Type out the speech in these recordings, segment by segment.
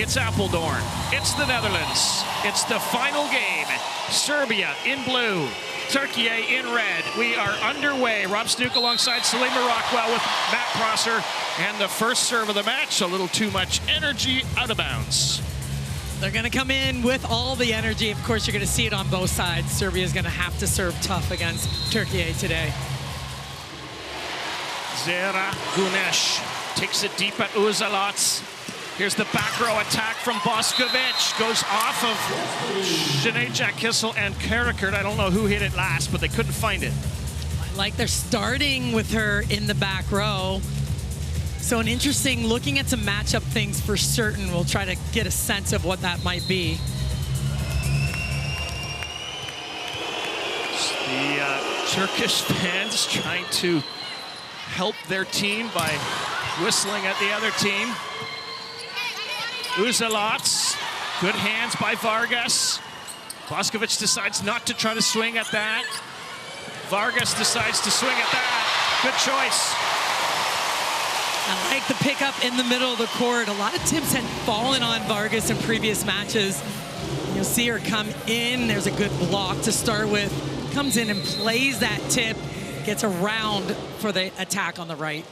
It's Apeldoorn. It's the Netherlands. It's the final game. Serbia in blue, Türkiye in red. We are underway. Rob Snook alongside Salima Rockwell with Matt Prosser. And the first serve of the match, a little too much energy, out of bounds. They're going to come in with all the energy. Of course, you're going to see it on both sides. Serbia is going to have to serve tough against Türkiye today. Zera Gunesh takes it deep at Uzalac. Here's the back row attack from Boskovic. Goes off of Janejak, Kissel, and Karakurt. I don't know who hit it last, but they couldn't find it. I like they're starting with her in the back row. So an interesting, looking at some matchup things for certain. We'll try to get a sense of what that might be. The Turkish fans trying to help their team by whistling at the other team. Uzalac, good hands by Vargas. Boskovic decides not to try to swing at that. Vargas decides to swing at that. Good choice. I like the pickup in the middle of the court. A lot of tips had fallen on Vargas in previous matches. You'll see her come in. There's a good block to start with. Comes in and plays that tip. Gets around for the attack on the right.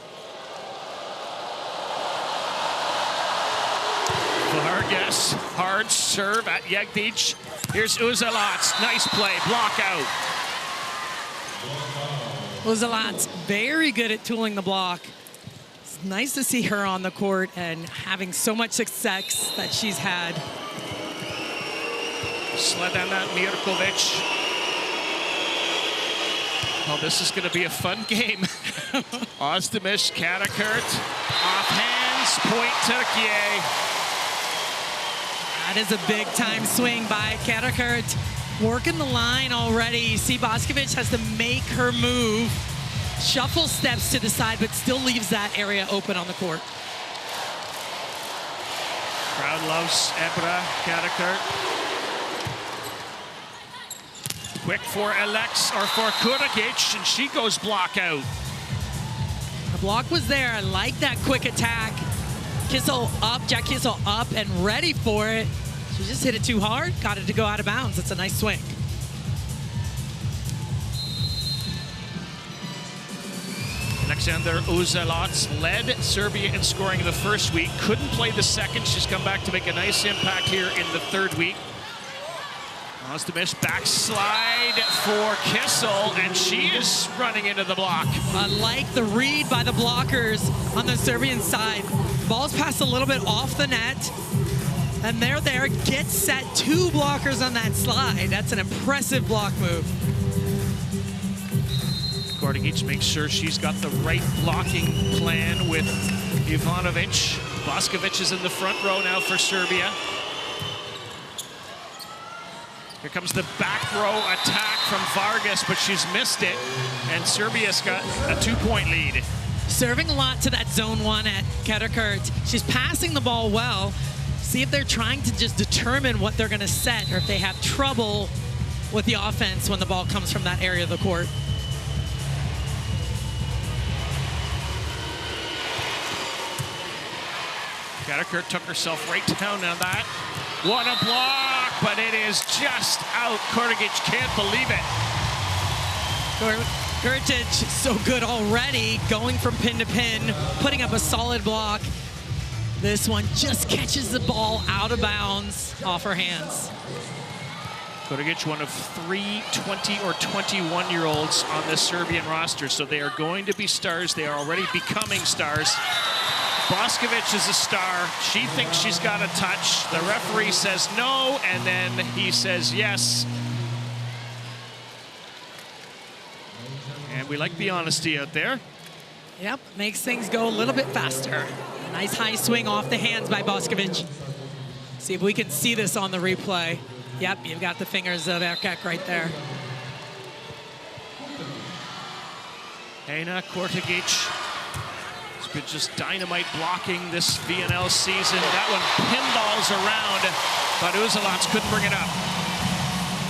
Vargas, hard serve at Jegdic. Here's Uzalac, nice play, block out. Uzalac, very good at tooling the block. It's nice to see her on the court and having so much success that she's had. Sledana Mirkovic. Oh, this is going to be a fun game. Özdemir, Karakurt, off hands, point Türkiye. That is a big-time swing by Karakurt. Working the line already. You see Boskovic has to make her move. Shuffle steps to the side, but still leaves that area open on the court. Crowd loves Ebra, Karakurt. Quick for Alex, or for Kuragic, and she goes block out. The block was there. I like that quick attack. Kissel up, Jack Kissel up and ready for it. She just hit it too hard, got it to go out of bounds. It's a nice swing. Alexander Uzalac led Serbia in scoring the first week. Couldn't play the second. She's come back to make a nice impact here in the third week. Özdemir backslide for Kissel, and she is running into the block. I like the read by the blockers on the Serbian side. Ball's passed a little bit off the net, and they're there. Get set, two blockers on that slide. That's an impressive block move. Kuragic makes sure she's got the right blocking plan with Ivanovic. Boskovic is in the front row now for Serbia. Here comes the back row attack from Vargas, but she's missed it, and Serbia's got a 2-point lead. Serving a lot to that zone one at Karakurt. She's passing the ball well. See if they're trying to just determine what they're going to set, or if they have trouble with the offense when the ball comes from that area of the court. Karakurt took herself right down on that. What a block, but it is just out. Kuragic can't believe it. Kurtic so good already, going from pin to pin, putting up a solid block. This one just catches the ball out of bounds off her hands. Kuragic, one of 3 20 or 21-year-olds on the Serbian roster, so they are going to be stars. They are already becoming stars. Boskovic is a star. She thinks she's got a touch. The referee says no, and then he says yes. And we like the honesty out there. Yep, makes things go a little bit faster. Nice high swing off the hands by Boskovic. See if we can see this on the replay. Yep, you've got the fingers of Erkek right there. Hena Kuragic. Been just dynamite blocking this VNL season. That one pinballs around, but Uzalac couldn't bring it up.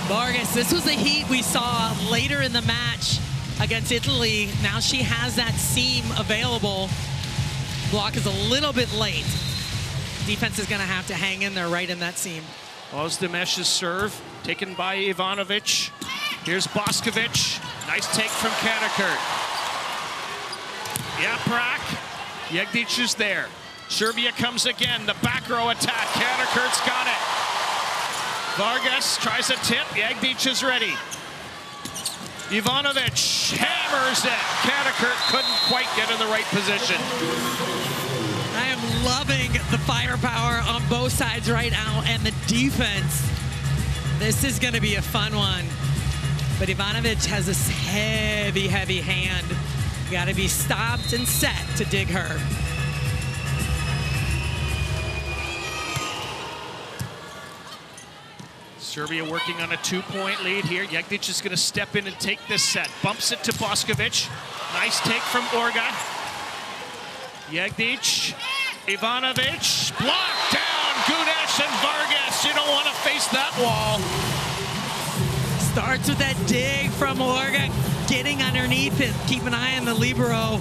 Vargas, this was the heat we saw later in the match against Italy. Now she has that seam available. Block is a little bit late. Defense is going to have to hang in there right in that seam. Ozdemesh's serve taken by Ivanovic. Here's Boskovic. Nice take from Katakurt. Yaprak. Jegdic is there. Serbia comes again. The back row attack. Katakurt's got it. Vargas tries a tip. Jegdic is ready. Ivanovic hammers it. Katakurt couldn't quite get in the right position. I am loving the firepower on both sides right now and the defense. This is going to be a fun one. But Ivanovic has this heavy, heavy hand. Got to be stopped and set to dig her. Serbia working on a 2-point lead here. Jegdic is going to step in and take this set. Bumps it to Boskovic. Nice take from Orga. Jegdic, Ivanovic, blocked down. Gunesh and Vargas. You don't want to face that wall. Starts with that dig from Orga, getting underneath it. Keep an eye on the libero,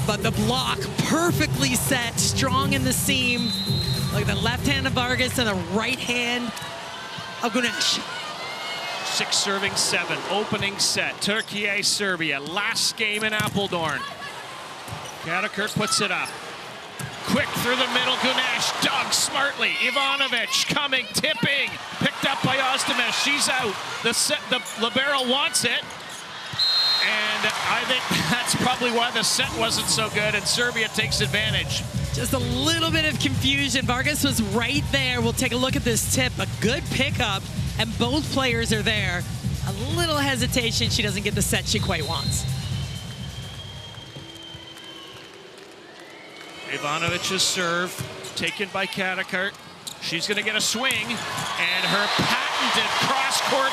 but the block perfectly set, strong in the seam. Like the left hand of Vargas and the right hand of Gunesh. 6-7, opening set. Türkiye, Serbia, last game in Apeldoorn. Katakurt puts it up. Quick through the middle, Gunesh dug smartly. Ivanovic coming, tipping, picked up by Ozdemesh. She's out. The libero wants it. And I think that's probably why the set wasn't so good, and Serbia takes advantage. Just a little bit of confusion. Vargas was right there. We'll take a look at this tip. A good pickup, and both players are there. A little hesitation. She doesn't get the set she quite wants. Ivanovic's serve taken by Katakurt. She's going to get a swing, and her patented cross-court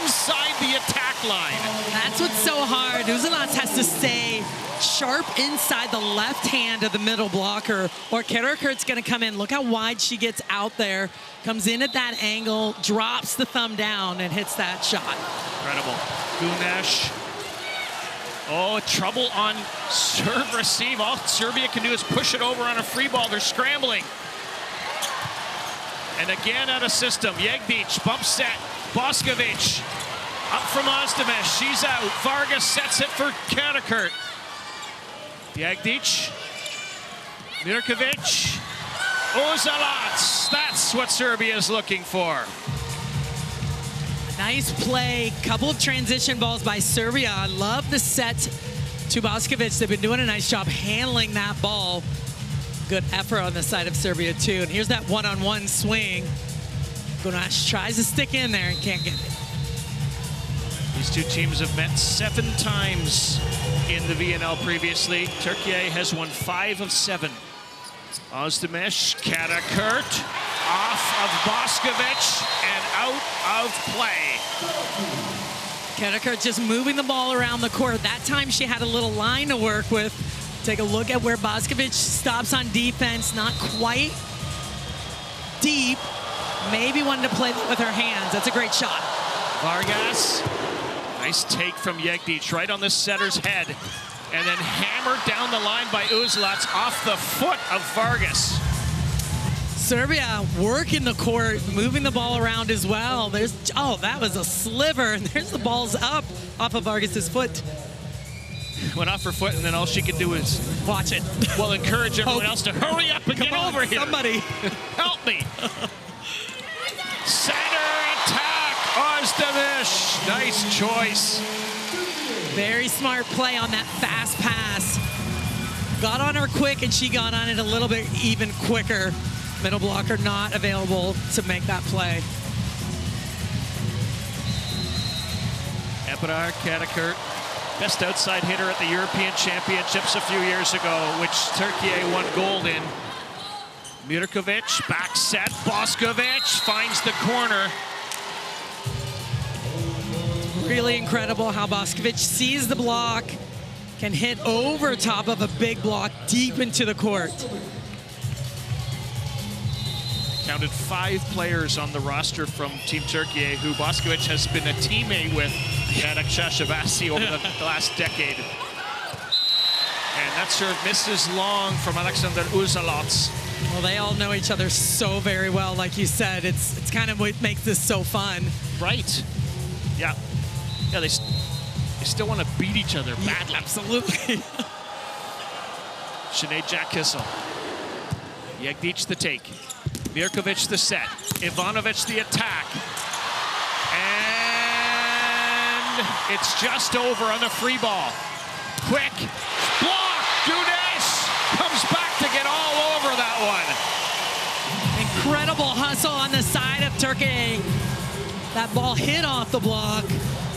inside the attack line. That's what's so hard. Uzelac has to stay sharp inside the left hand of the middle blocker, or Karakurt's going to come in. Look how wide she gets out there. Comes in at that angle, drops the thumb down, and hits that shot. Incredible. Gunesh. Oh, trouble on serve receive. All Serbia can do is push it over on a free ball. They're scrambling. And again out of system. Jegdic, bump set. Boskovic up from Ozdemesh. She's out. Vargas sets it for Katakurt. Jegdic. Mirkovic. Uzelac. That's what Serbia is looking for. Nice play. Couple of transition balls by Serbia. I love the set to Boskovic. They've been doing a nice job handling that ball. Good effort on the side of Serbia, too. And here's that one-on-one swing. Gunesh tries to stick in there and can't get it. These two teams have met 7 times in the VNL previously. Türkiye has won 5 of 7. Ozdemesh, Katakurt, off of Boskovic and out of play. Katakurt just moving the ball around the court. That time she had a little line to work with. Take a look at where Boskovic stops on defense. Not quite deep. Maybe wanted to play that with her hands. That's a great shot. Vargas, nice take from Jegdic right on the setter's head. And then hammered down the line by Uzelac off the foot of Vargas. Serbia working the court, moving the ball around as well. There's, oh, that was a sliver, and there's the ball's up off of Vargas's foot. Went off her foot, and then all she could do is watch it. Well, encourage everyone else to hurry up and get over here. Somebody help me. Center attack, Ozdemesh. Nice choice. Very smart play on that fast pass. Got on her quick, and she got on it a little bit even quicker. Middle blocker not available to make that play. Apeldoorn, Katakurt, best outside hitter at the European Championships a few years ago, which Türkiye won gold in. Mirkovic, back set. Boskovic finds the corner. Really incredible how Boskovic sees the block, can hit over top of a big block deep into the court. Counted 5 players on the roster from Team Türkiye who Boskovic has been a teammate with at Akshashabasi over the last decade. And that serve misses long from Alexander Uzelac. Well, they all know each other so very well, like you said. It's kind of what makes this so fun. Right. Yeah. Yeah, they still want to beat each other badly. Yeah, absolutely. Sinead Jack Kissel. Jegdic the take. Mirkovic the set. Ivanovic the attack. And it's just over on the free ball. Quick block. Gunesh comes back to get all over that one. Incredible hustle on the side of Türkiye. That ball hit off the block.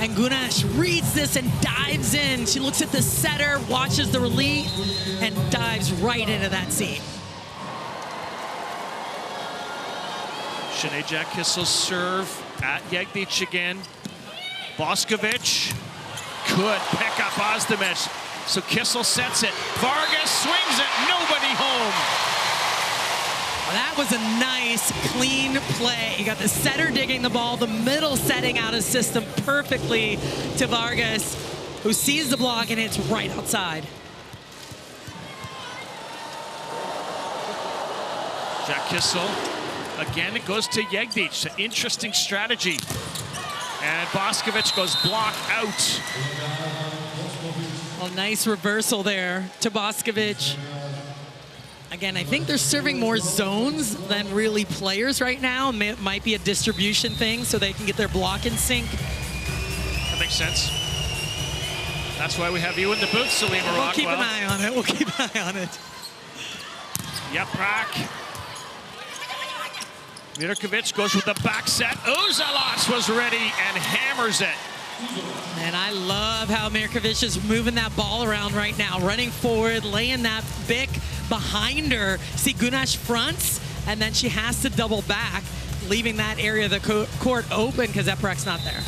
And Gunesh reads this and dives in. She looks at the setter, watches the release, and dives right into that seam. Sinead Jack Kissel's serve at Jegdic again. Boskovic could pick up Ozdemic. So Kissel sets it. Vargas swings it. Nobody home. Well, that was a nice, clean play. You got the setter digging the ball, the middle setting out his system perfectly to Vargas, who sees the block and it's right outside. Jack Kissel. Again, it goes to Jegdic. An interesting strategy. And Boskovic goes block out. Well, nice reversal there to Boskovic. Again, I think they're serving more zones than really players right now. It might be a distribution thing so they can get their block in sync. That makes sense. That's why we have you in the booth, Salima Rockwell. We'll keep an eye on it. We'll keep an eye on it. Yaprak. Mirkovic goes with the back set. Uzalac was ready and hammers it. And I love how Mirkovic is moving that ball around right now, running forward, laying that bick behind her. See, Gunesh fronts, and then she has to double back, leaving that area of the court open because Eprak's not there.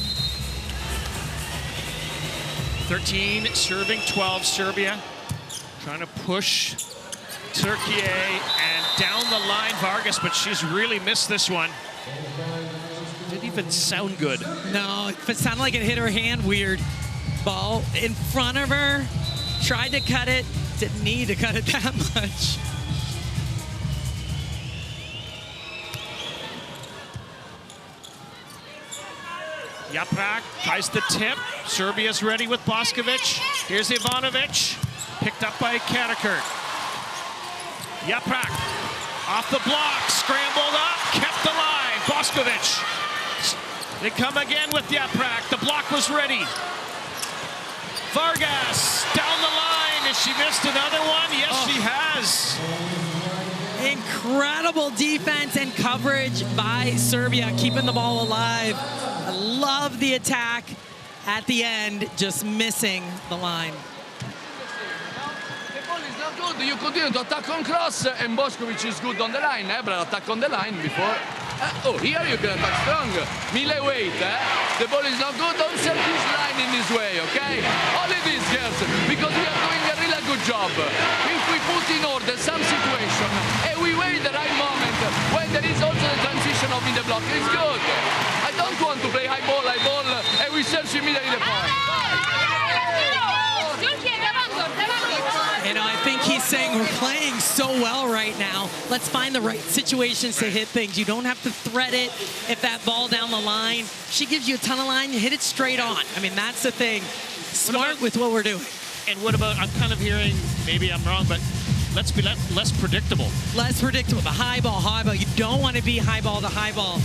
13 serving, 12 Serbia. Trying to push Türkiye and down the line Vargas, but she's really missed this one. Didn't even sound good. No, it sounded like it hit her hand weird. Ball in front of her, tried to cut it, didn't need to cut it that much. Yaprak tries the tip. Serbia's ready with Boskovic. Here's Ivanovic, picked up by Karakurt. Yaprak off the block, scrambled up, kept the line. Boskovic. They come again with Yaprak. The block was ready. Vargas down the line. Has she missed another one? Yes, she has. Incredible defense and coverage by Serbia, keeping the ball alive. I love the attack at the end, just missing the line. Good. You continue to attack on cross, and Boskovic is good on the line. Ebra attack on the line before. Oh, here you can attack strong. Mile wait, The ball is not good. Don't set this line in this way, okay? Only this, girls, because we are doing a really good job. If we put in order some situation, and we wait the right moment, when there is also the transition of in the block, it's good. I don't want to play high ball, and we search immediately the point. You know, I think he's saying we're playing so well right now. Let's find the right situations to hit things. You don't have to thread it if that ball down the line. She gives you a ton of line, you hit it straight on. I mean, that's the thing. Smart with what we're doing. And what about, I'm kind of hearing, maybe I'm wrong, but let's be less predictable. Less predictable. The high ball. You don't want to be high ball to high ball.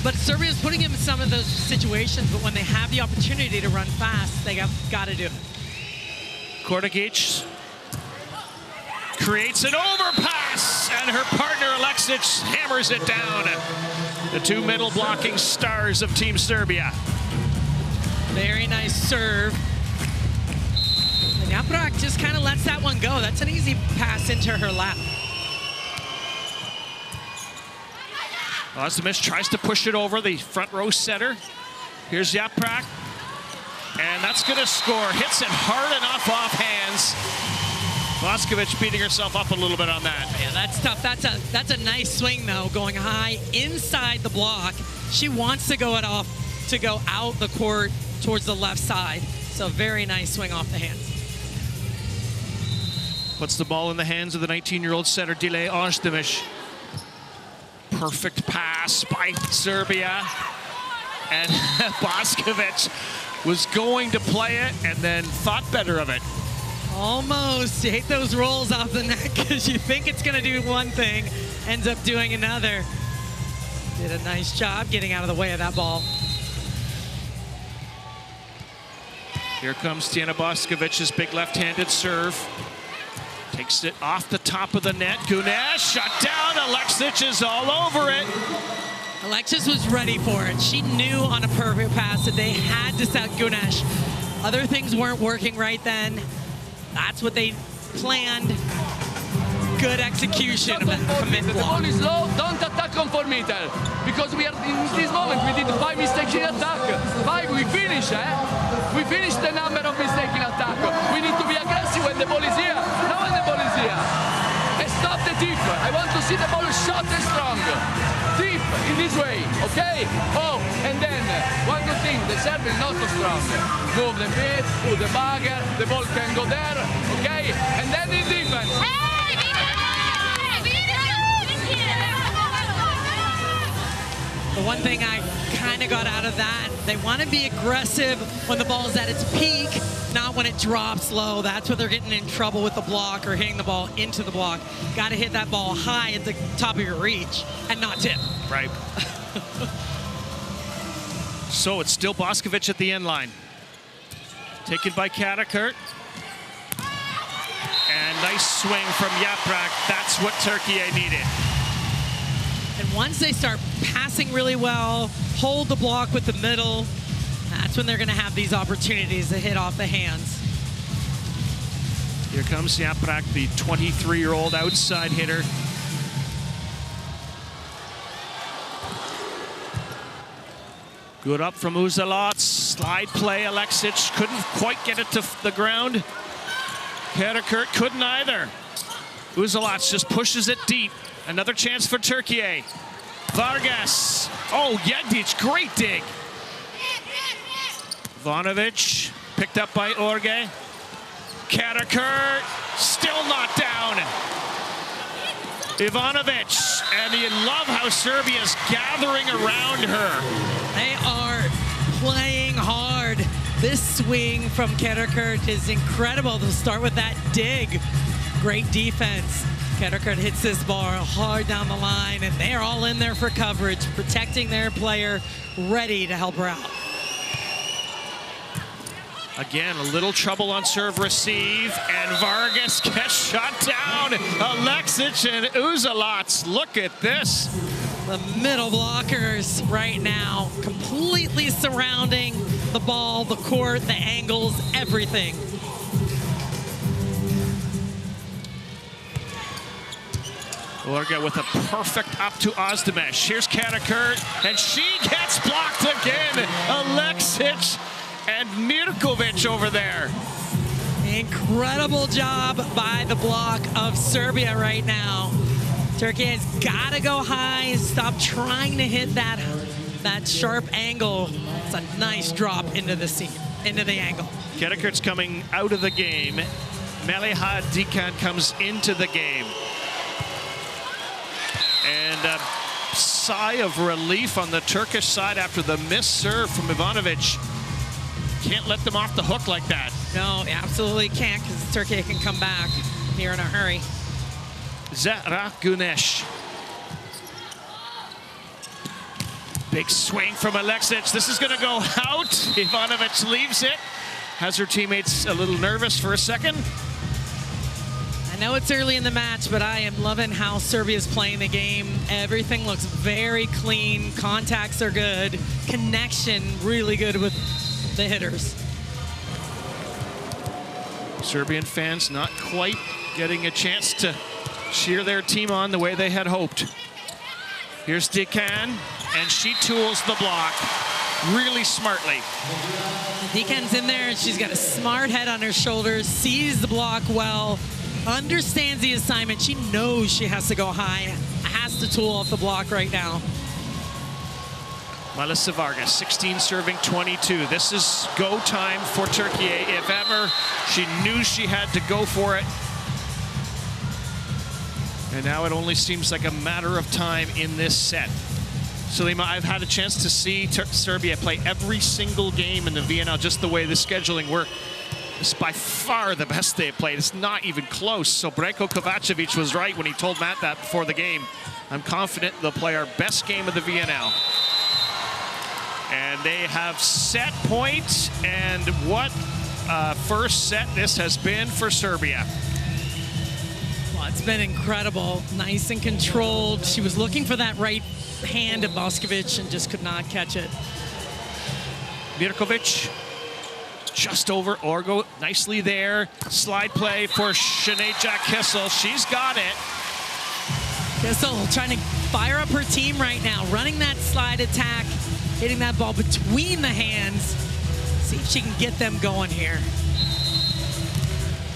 But Serbia's putting him in some of those situations, but when they have the opportunity to run fast, they got to do it. Kordagic creates an overpass, and her partner Alexic hammers it down. The two middle blocking stars of Team Serbia. Very nice serve. And Yaprak just kind of lets that one go. That's an easy pass into her lap. Ozdemic tries to push it over the front row setter. Here's Yaprak, and that's going to score. Hits it hard enough off hands. Boskovic beating herself up a little bit on that. Yeah, that's tough. That's a nice swing though, going high inside the block. She wants to go out the court towards the left side. So very nice swing off the hands. Puts the ball in the hands of the 19-year-old setter, Dile Ozdemir. Perfect pass by Serbia. And Boskovic was going to play it and then thought better of it. Almost. You hate those rolls off the neck because you think it's going to do one thing, ends up doing another. Did a nice job getting out of the way of that ball. Here comes Tijana Boskovic's big left-handed serve. Takes it off the top of the net. Gunesh shut down. Alexic is all over it. Alexis was ready for it. She knew on a perfect pass that they had to set Gunesh. Other things weren't working right then. That's what they planned. Good execution of that commit The block. ball is low, don't attack on 4 meters. Because we are in this moment, we did 5 mistakes in attack. 5, we finish, We finish the number of mistakes in attack. We need to be aggressive when the ball is here. Now when the ball is here. And stop the tip. I want to see the ball shot and strong. Tip in this way, okay? Oh, and then one good thing, the serve is not so strong. Move the feet, put the bagger, the ball can go there, okay? And then in defense. The one thing I kind of got out of that, they want to be aggressive when the ball is at its peak, not when it drops low. That's where they're getting in trouble with the block or hitting the ball into the block. Got to hit that ball high at the top of your reach and not tip. Right. So it's still Boskovic at the end line. Taken by Karakurt. And nice swing from Yaprak. That's what Türkiye needed. And once they start passing really well, hold the block with the middle, that's when they're going to have these opportunities to hit off the hands. Here comes Yaprak, the 23-year-old outside hitter. Good up from Uzalac. Slide play. Alexic couldn't quite get it to the ground. Karakurt couldn't either. Uzalac just pushes it deep. Another chance for Türkiye. Vargas. Oh, Jedic, great dig. Ivanovic picked up by Orge. Karakurt still not down. Ivanovic, and you love how Serbia's gathering around her. They are playing hard. This swing from Karakurt is incredible. They'll start with that dig. Great defense. Karakurt hits this ball hard down the line, and they're all in there for coverage, protecting their player, ready to help her out. Again, a little trouble on serve receive, and Vargas gets shot down. Alexic and Uzalac, look at this. The middle blockers right now completely surrounding the ball, the court, the angles, everything. Orga with a perfect up to Ozdemir. Here's Karakurt, and she gets blocked again. Alexic and Mirkovic over there. Incredible job by the block of Serbia right now. Türkiye has got to go high and stop trying to hit that sharp angle. It's a nice drop into the angle. Karakurt's coming out of the game. Meliha Dikan comes into the game. And a sigh of relief on the Turkish side after the missed serve from Ivanovic. Can't let them off the hook like that. No, absolutely can't, because Türkiye can come back here in a hurry. Zahra Gunesh. Big swing from Alexic. This is going to go out. Ivanovic leaves it. Has her teammates a little nervous for a second. I know it's early in the match, but I am loving how Serbia's playing the game. Everything looks very clean. Contacts are good. Connection really good with the hitters. Serbian fans not quite getting a chance to cheer their team on the way they had hoped. Here's Dikan, and she tools the block really smartly. Dikan's in there, and she's got a smart head on her shoulders, sees the block well, understands the assignment. She knows she has to go high, has to tool off the block right now. Melissa Vargas, 16 serving 22. This is go time for Türkiye. If ever she knew she had to go for it, And now it only seems like a matter of time in this set. Sulima, I've had a chance to see Serbia play every single game in the VNL, just the way the scheduling worked. It's by far the best they've played. It's not even close. So Breko Kovacevic was right when he told Matt that before the game. I'm confident they'll play our best game of the VNL. And they have set point, and what first set this has been for Serbia. Well, it's been incredible, nice and controlled. She was looking for that right hand of Boskovic and just could not catch it. Mirkovic just over Orgo, nicely there. Slide play for Shaneja Kissel. She's got it. Kissel trying to fire up her team right now, running that slide attack, hitting that ball between the hands. See if she can get them going here.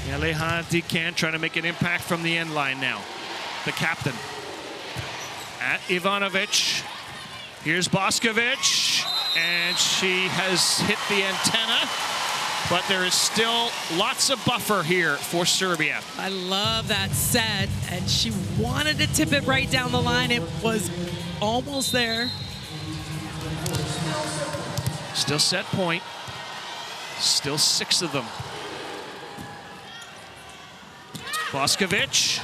Aleha Dikan trying to make an impact from the end line now. The captain. At Ivanovic. Here's Boskovic, and she has hit the antenna, but there is still lots of buffer here for Serbia. I love that set, and she wanted to tip it right down the line. It was almost there. Still set point. Still 6 of them. Boskovic,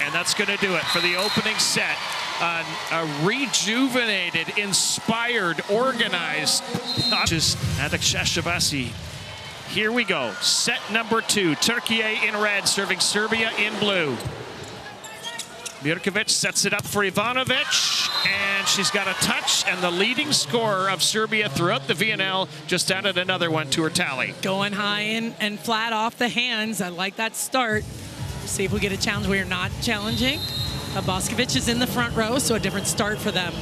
and that's going to do it for the opening set. A rejuvenated, inspired, organized Adak Shashavasi. Here we go. Set number 2. Türkiye in red, serving Serbia in blue. Mirkovic sets it up for Ivanovic, and she's got a touch, and the leading scorer of Serbia throughout the VNL just added another one to her tally. Going high and flat off the hands. I like that start. See if we get a challenge. We are not challenging. Boskovic is in the front row, so a different start for them.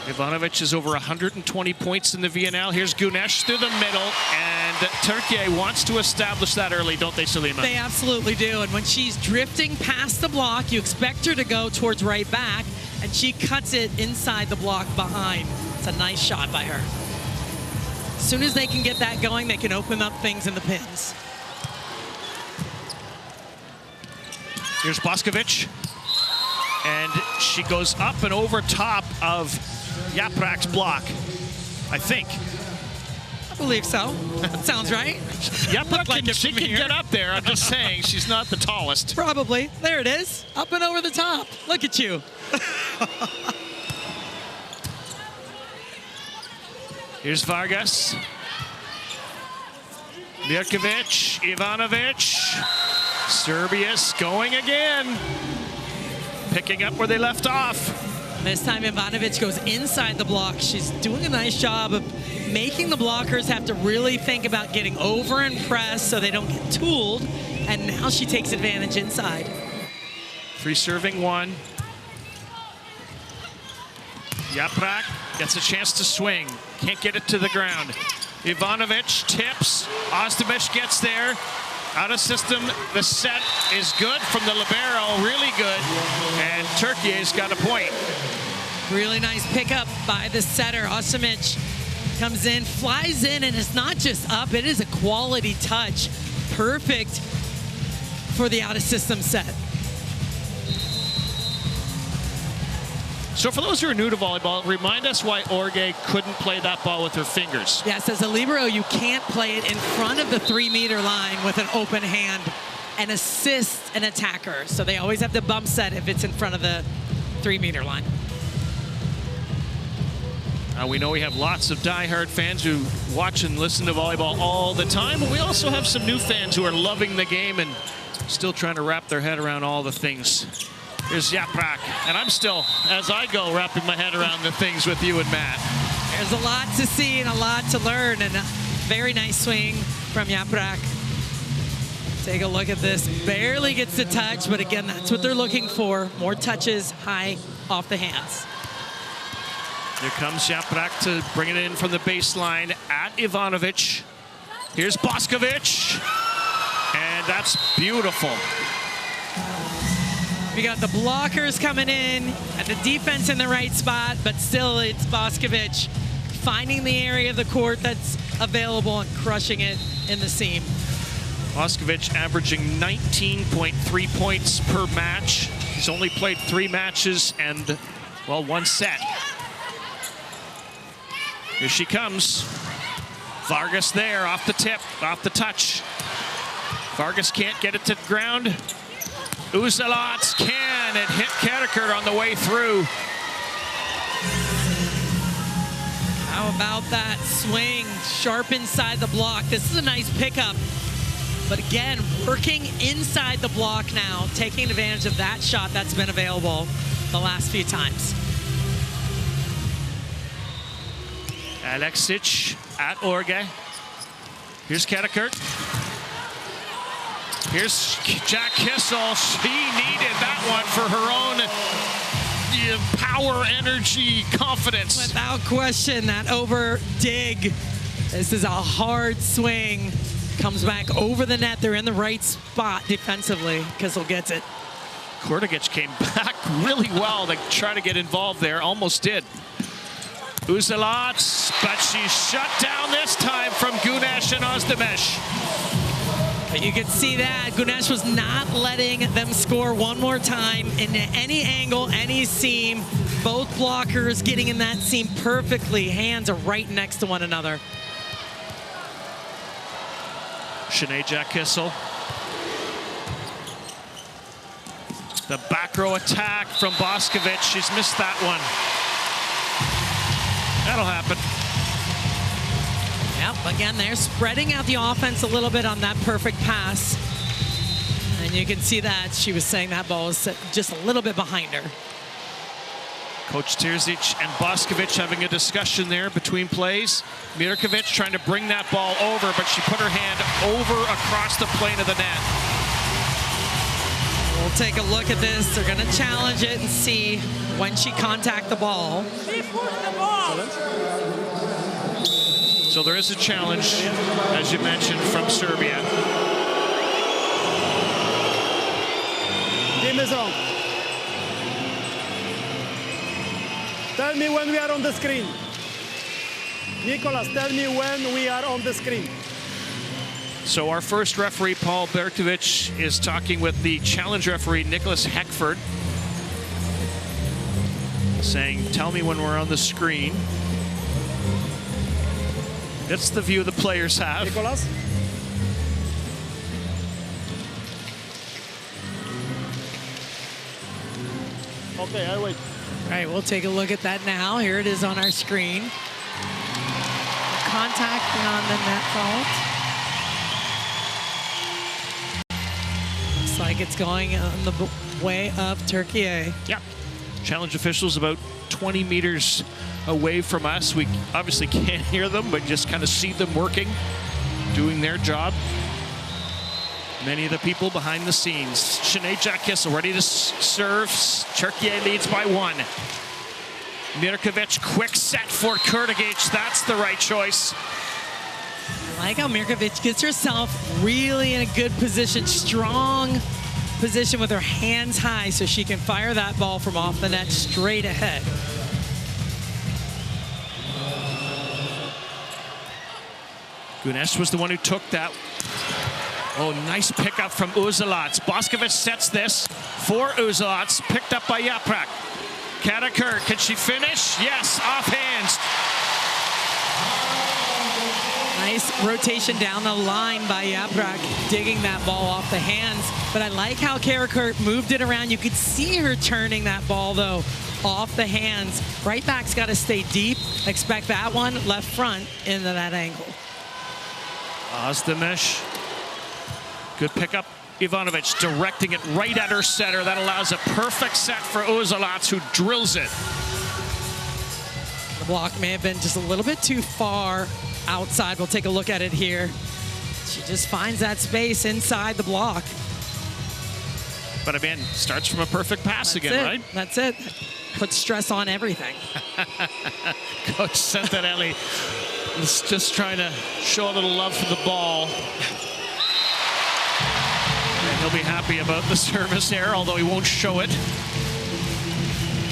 Ivanovic is over 120 points in the VNL. Here's Gunesh through the middle, and Türkiye wants to establish that early, don't they, Sulima? They absolutely do, and when she's drifting past the block, you expect her to go towards right back, and she cuts it inside the block behind. It's a nice shot by her. As soon as they can get that going, they can open up things in the pins. Here's Boskovic, and she goes up and over top of Yaprak's block, I think. I believe so. That sounds right. Yaprak, like if she can get up there, I'm just saying, she's not the tallest. Probably. There it is. Up and over the top. Look at you. Here's Vargas. Mirkovic, Ivanovic. Serbia's going again. Picking up where they left off. This time Ivanovic goes inside the block. She's doing a nice job of making the blockers have to really think about getting over and press so they don't get tooled. And now she takes advantage inside. Free serving one. Yaprak gets a chance to swing. Can't get it to the ground. Ivanovic tips. Ostovic gets there. Out of system, the set is good from the libero, really good. And Türkiye's got a point. Really nice pickup by the setter. Ostovic comes in, flies in, and it's not just up, it is a quality touch. Perfect for the out of system set. So for those who are new to volleyball, remind us why Orge couldn't play that ball with her fingers. Yes, as a libero, you can't play it in front of the 3-meter line with an open hand and assist an attacker. So they always have the bump set if it's in front of the 3-meter line. We know we have lots of diehard fans who watch and listen to volleyball all the time, but we also have some new fans who are loving the game and still trying to wrap their head around all the things. Here's Yaprak, and I'm still, as I go, wrapping my head around the things with you and Matt. There's a lot to see and a lot to learn, and a very nice swing from Yaprak. Take a look at this. Barely gets the touch, but again, that's what they're looking for. More touches high off the hands. Here comes Yaprak to bring it in from the baseline at Ivanovic. Here's Boskovic, and that's beautiful. We got the blockers coming in and the defense in the right spot, but still it's Boskovic finding the area of the court that's available and crushing it in the seam. Boskovic averaging 19.3 points per match. He's only played 3 matches and, well, 1 set. Here she comes. Vargas there, off the tip, off the touch. Vargas can't get it to the ground. Uzelac can. It hit Karakurt on the way through. How about that swing? Sharp inside the block. This is a nice pickup. But again, working inside the block now, taking advantage of that shot that's been available the last few times. Alexic at Orge. Here's Karakurt. Here's Jack Kissel. She needed that one for her own power, energy, confidence. Without question, that over dig. This is a hard swing. Comes back over the net. They're in the right spot defensively. Kissel gets it. Kurtagic came back really well to try to get involved there. Almost did. Uzelac, but she's shut down this time from Gunesh and Özdemir. But you can see that Gunesh was not letting them score one more time in any angle, any seam. Both blockers getting in that seam perfectly. Hands are right next to one another. Sinead Jack Kissel. The back row attack from Boskovic. She's missed that one. That'll happen. Yep, again, they're spreading out the offense a little bit on that perfect pass. And you can see that she was saying that ball was just a little bit behind her. Coach Terzic and Boskovic having a discussion there between plays. Mirkovic trying to bring that ball over, but she put her hand over across the plane of the net. We'll take a look at this. They're going to challenge it and see when she contact the ball. So there is a challenge, as you mentioned, from Serbia. Tell me when we are on the screen. Nicholas, tell me when we are on the screen. So our first referee, Paul Berkovic, is talking with the challenge referee, Nicholas Heckford, saying, tell me when we're on the screen. That's the view the players have. Nicholas? Okay, I wait. All right, we'll take a look at that now. Here it is on our screen. Contact on the net fault. Looks like it's going on the way of Türkiye. Yeah. Challenge officials about 20 meters away from us. We obviously can't hear them, but just kind of see them working, doing their job. Many of the people behind the scenes. Sinead Jack Kissel ready to serve. Türkiye leads by 1. Mirkovic, quick set for Kurtagic. That's the right choice. I like how Mirkovic gets herself really in a good position, strong position with her hands high so she can fire that ball from off the net straight ahead. Gunesh was the one who took that. Oh, nice pickup from Uzelac. Boskovic sets this for Uzelac, picked up by Yaprak. Karakurt, can she finish? Yes, off hands. Nice rotation down the line by Yaprak, digging that ball off the hands. But I like how Karakurt moved it around. You could see her turning that ball, though, off the hands. Right back's got to stay deep. Expect that one left front into that angle. Özdemir. Good pickup. Ivanovic directing it right at her setter. That allows a perfect set for Uzelac, who drills it. The block may have been just a little bit too far outside. We'll take a look at it here. She just finds that space inside the block. But again, starts from a perfect pass again, right? That's it. Puts stress on everything. Coach Santarelli is just trying to show a little love for the ball. And he'll be happy about the service error, although he won't show it.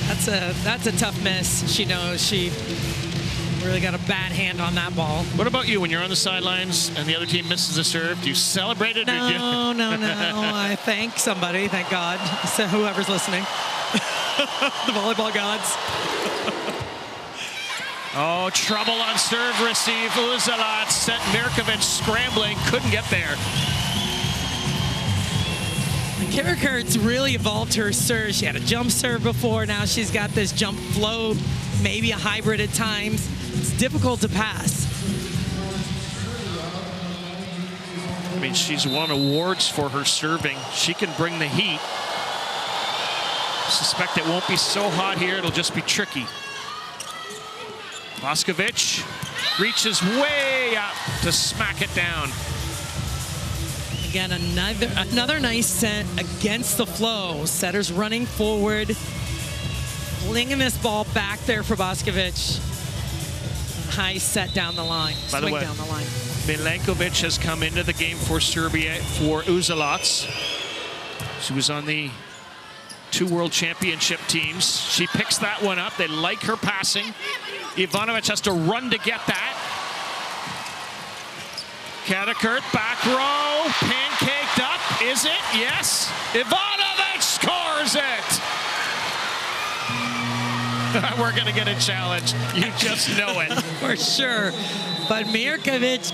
That's a tough miss. She knows she Really got a bad hand on that ball. What about you when you're on the sidelines and the other team misses a serve? Do you celebrate it? No. I thank somebody, thank God. So whoever's listening. The volleyball gods. Oh, trouble on serve receive. Uzalat sent Mirkovic scrambling, couldn't get there. Karakurt's really evolved her serve. She had a jump serve before. Now she's got this jump float, maybe a hybrid at times. It's difficult to pass. I mean, she's won awards for her serving. She can bring the heat. Suspect it won't be so hot here. It'll just be tricky. Boskovic reaches way up to smack it down. Again, another nice set against the flow. Setter's running forward, flinging this ball back there for Boskovic. High set down the line, By the way, down the line. Milenkovic has come into the game for Serbia for Uzalac. She was on the 2 World Championship teams. She picks that one up. They like her passing. Ivanovic has to run to get that. Karakurt, back row, pancaked up. Is it? Yes. Ivanovic scores it. We're going to get a challenge. You just know it. For sure. But Mirkovic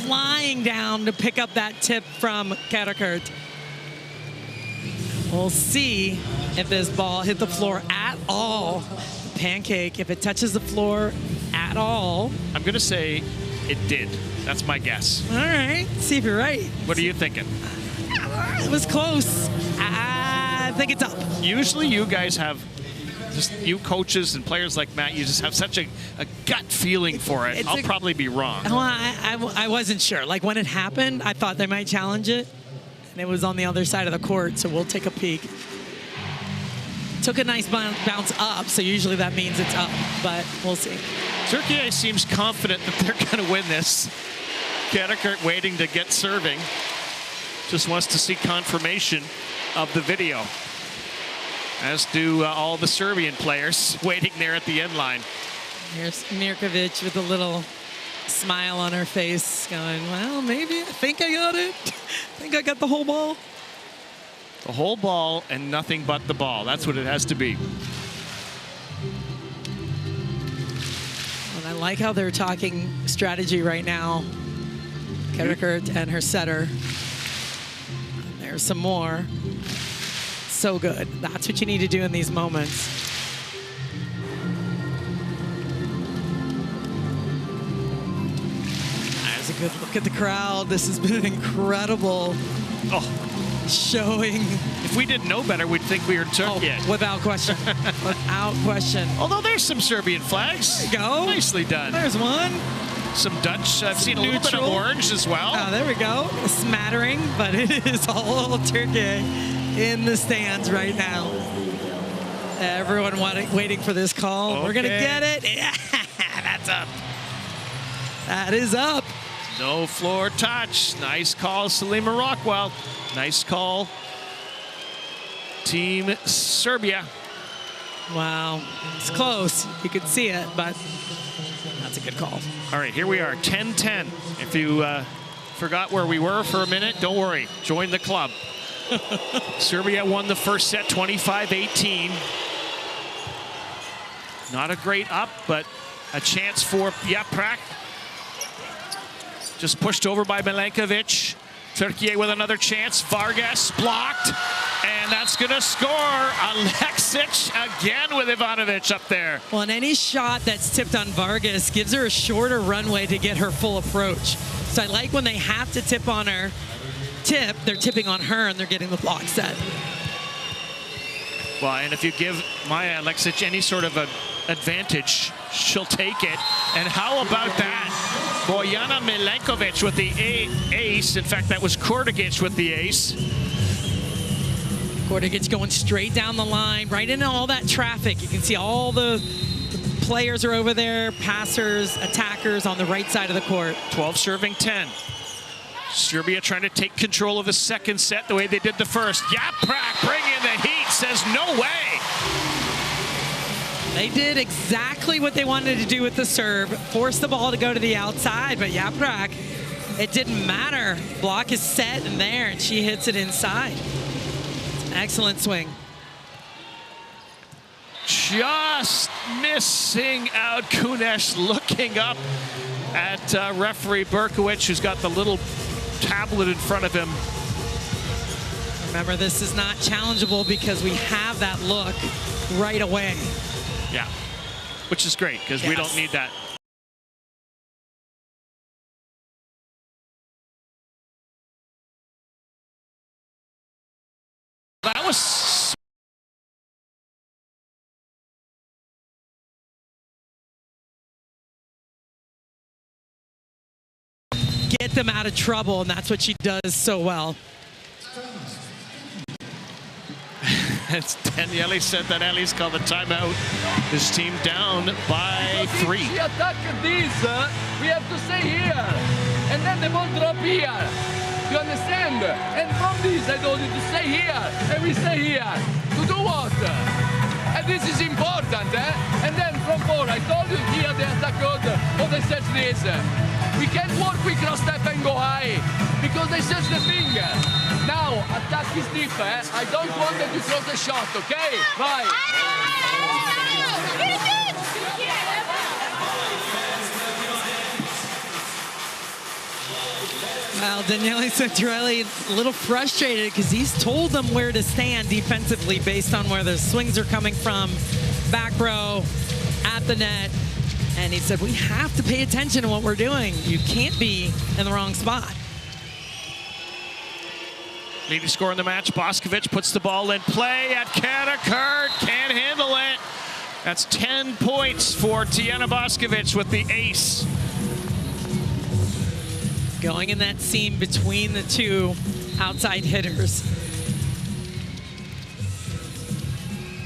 flying down to pick up that tip from Karakurt. We'll see if this ball hit the floor at all. Pancake, if it touches the floor at all. I'm going to say it did. That's my guess. All right, see if you're right. What are you thinking? It was close. I think it's up. Usually you guys have, just you coaches and players like Matt, you just have such a gut feeling for it. I'll probably be wrong. Well, I wasn't sure. Like when it happened, I thought they might challenge it. And it was on the other side of the court, so we'll take a peek. Took a nice bounce up, so usually that means it's up, but we'll see. Türkiye seems confident that they're going to win this. Karakurt waiting to get serving. Just wants to see confirmation of the video. As do all the Serbian players waiting there at the end line. Here's Mirkovic with a little smile on her face going, well, maybe, I think I got it. I think I got the whole ball. The whole ball and nothing but the ball. That's what it has to be. And I like how they're talking strategy right now. Karakurt and her setter. And there's some more. So good. That's what you need to do in these moments. There's a good look at the crowd. This has been an incredible showing. If we didn't know better, we'd think we were in Turkey. Oh, without question. Without question. Although there's some Serbian flags. There you go. Nicely done. There's one. Some Dutch. I've seen a little bit of orange as well. Oh, there we go. A smattering, but it is all Turkey in the stands right now. Everyone waiting for this call. Okay. We're going to get it. Yeah, that's up. That is up. No floor touch. Nice call, Salima Rockwell. Nice call, Team Serbia. Wow, it's close. You could see it, but that's a good call. All right, here we are, 10-10. If you forgot where we were for a minute, don't worry. Join the club. Serbia won the first set, 25-18. Not a great up, but a chance for Yaprak. Just pushed over by Milenkovic. Türkiye with another chance. Vargas blocked, and that's going to score. Alexic again with Ivanovic up there. Well, and any shot that's tipped on Vargas gives her a shorter runway to get her full approach. So I like when they have to tip on her, they're tipping on her, and they're getting the block set. Well, and if you give Maya Alexic any sort of an advantage, she'll take it. And how about that? Bojana Milenkovic with the ace. In fact, that was Kordigic with the ace. Kordigic going straight down the line, right into all that traffic. You can see all the players are over there, passers, attackers on the right side of the court. 12 serving 10. Serbia trying to take control of the second set the way they did the first. Yaprak bringing the heat, says no way. They did exactly what they wanted to do with the serve, force the ball to go to the outside, but Yaprak, it didn't matter. Block is set and there, and she hits it inside. It's an excellent swing. Just missing out. Kunesh looking up at referee Berkowicz, who's got the little tablet in front of him. Remember, this is not challengeable because we have that look right away. Yeah, which is great because we don't need that. That was... Get them out of trouble, and that's what she does so well. As Daniele said that Ellie's called the timeout. His team down by 3. If she attack this, we have to stay here. And then the ball drop here. You understand? And from this, I told you to stay here. And we stay here. To do what? And this is important, eh? And then from 4, I told you here they attack good, or they search this. We can't work with cross step and go high, because they search the finger. Now, attack is deep, eh? I don't want them to close the shot, okay? Bye. Well, Daniele Santorelli a little frustrated because he's told them where to stand defensively based on where the swings are coming from, back row, at the net. And he said, we have to pay attention to what we're doing. You can't be in the wrong spot. Leading scorer in the match, Boskovic puts the ball in play at Katakurt. Can't handle it. That's 10 points for Tiana Boskovic with the ace. Going in that seam between the two outside hitters.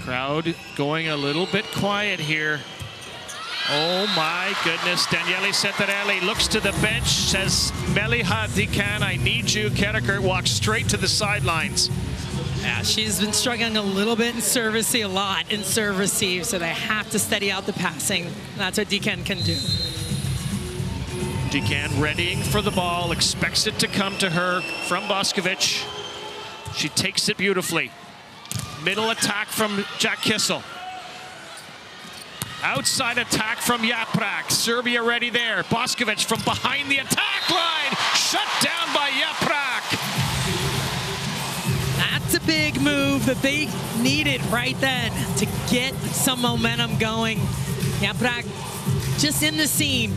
Crowd going a little bit quiet here. Oh my goodness, Daniele Santorelli looks to the bench, says, Meliha Dikan, I need you. Katakurt walks straight to the sidelines. Yeah, she's been struggling a little bit in serve receive, a lot in serve receive, so they have to steady out the passing. That's what Dikan can do. Dikan readying for the ball, expects it to come to her from Boskovic. She takes it beautifully. Middle attack from Jack Kissel. Outside attack from Yaprak. Serbia ready there. Boskovic from behind the attack line. Shut down by Yaprak. That's a big move that they needed right then to get some momentum going. Yaprak just in the seam,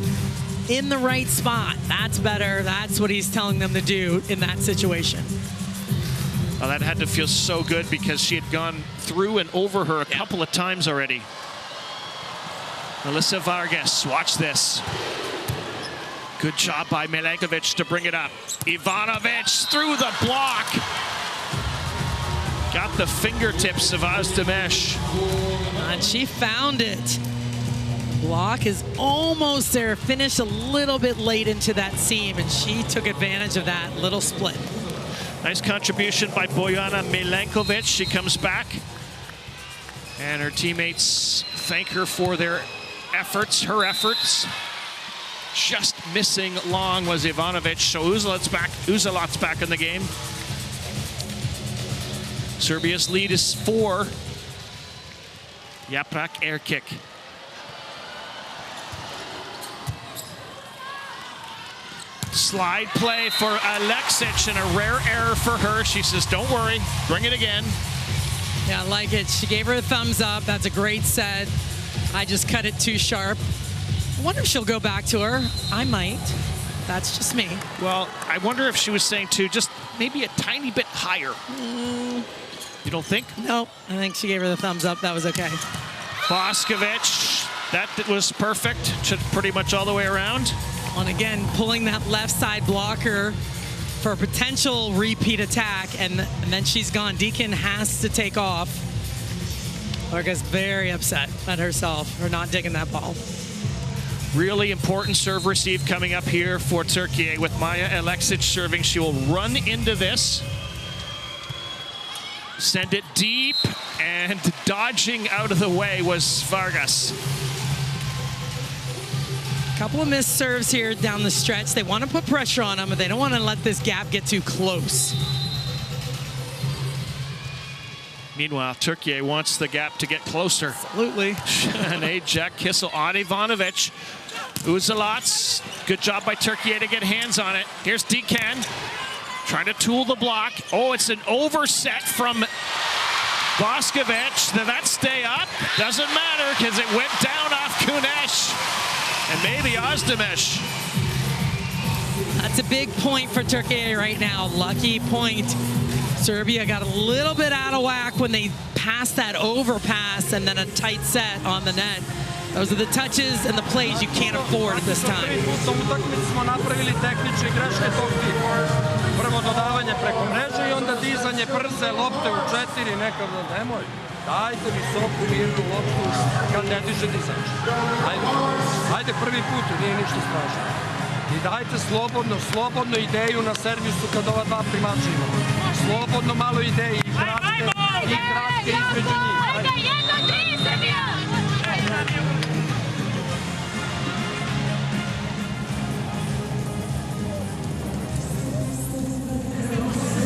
in the right spot. That's better. That's what he's telling them to do in that situation. Well, that had to feel so good because she had gone through and over her a couple of times already. Melissa Vargas, watch this. Good job by Milenkovic to bring it up. Ivanovic through the block. Got the fingertips of Azdemesh. And she found it. Block is almost there. Finished a little bit late into that seam, and she took advantage of that little split. Nice contribution by Bojana Milenkovic. She comes back, and her teammates thank her for their efforts, her efforts. Just missing long was Ivanovic, so Uzalot's back in the game. Serbia's lead is 4. Yaprak air kick. Slide play for Aleksic, and a rare error for her. She says, don't worry, bring it again. Yeah, I like it. She gave her a thumbs up. That's a great set. I just cut it too sharp. I wonder if she'll go back to her. I might. That's just me. Well, I wonder if she was saying too, just maybe a tiny bit higher. You don't think? No, I think she gave her the thumbs up. That was okay. Boskovic, that was perfect. Pretty much all the way around. And again, pulling that left side blocker for a potential repeat attack, and then she's gone. Deacon has to take off. Olga's very upset at herself for not digging that ball. Really important serve receive coming up here for Türkiye with Maya Aleksic serving. She will run into this. Send it deep. and dodging out of the way was Vargas. Couple of missed serves here down the stretch. They want to put pressure on them, but they don't want to let this gap get too close. Meanwhile, Türkiye wants the gap to get closer. Absolutely. And Jack Kissel on Ivanovic. Uzalats, good job by Türkiye to get hands on it. Here's Dekan trying to tool the block. Oh, it's an overset from Boskovic. Did that stay up? Doesn't matter because it went down off Kunesh and maybe Özdemir. That's a big point for Türkiye right now. Lucky point. Serbia got a little bit out of whack when they passed that overpass and then a tight set on the net. Those are the touches and the plays you can't afford at this time. Prvo dodavanje preko mreže I onda dizanje brze lopte u 4, nekada nemoj. Dajte visoku mirnu loptu kad ne diže dizač. Ajde prvi put, nije ništa strašno. I dajte slobodno ideju na servisu kad ova dva primača imamo. Slobodno malo ideje I kratke između njih. Ajde, 1-3 Srbija!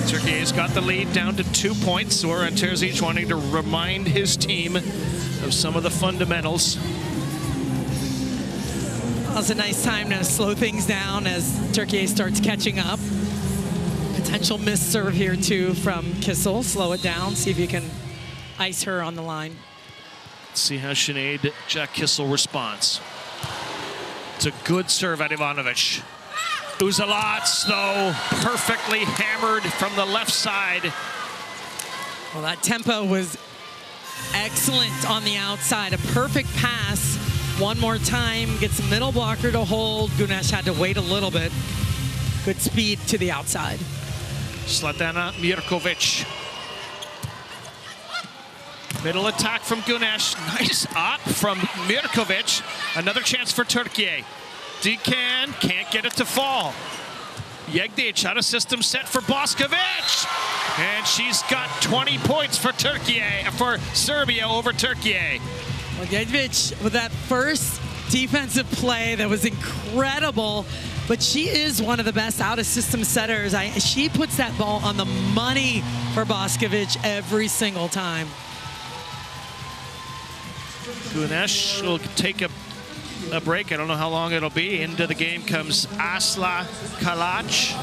Türkiye's got the lead down to 2 points. Zoran Terzic wanting to remind his team of some of the fundamentals. Well, it's a nice time to slow things down as Türkiye starts catching up. Potential missed serve here too from Kissel. Slow it down, see if you can ice her on the line. Let's see how Sinead Jack Kissel responds. It's a good serve at Ivanovic. Uzalats, though, perfectly hammered from the left side. Well, that tempo was excellent on the outside. A perfect pass. One more time, gets the middle blocker to hold. Gunesh had to wait a little bit. Good speed to the outside. Zlatana Mirkovic. Middle attack from Gunesh. Nice up from Mirkovic. Another chance for Türkiye. Dekan can't get it to fall. Yegdic out of system set for Boskovic. And she's got 20 points for Türkiye, for Serbia over Türkiye. Well, Yegdic with that first defensive play that was incredible, but she is one of the best out of system setters. She puts that ball on the money for Boskovic every single time. Gunesh will take a break. I don't know how long it'll be. Into the game comes Asla Kalac.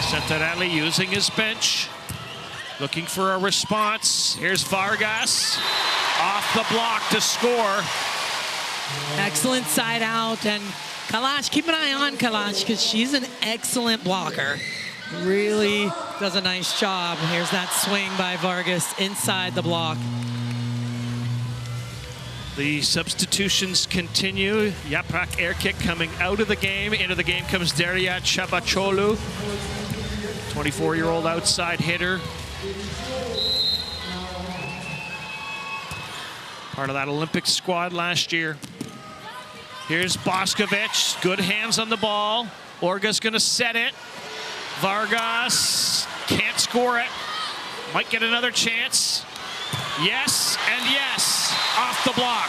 Santarelli using his bench. Looking for a response. Here's Vargas. Off the block to score. Excellent side out. And Kalac, keep an eye on Kalac because she's an excellent blocker. Really does a nice job. Here's that swing by Vargas inside the block. The substitutions continue. Yaprak air kick coming out of the game. Into the game comes Derya Chabacholu, 24-year-old outside hitter. Part of that Olympic squad last year. Here's Boskovic. Good hands on the ball. Orga's going to set it. Vargas can't score it. Might get another chance. Yes, and yes, off the block.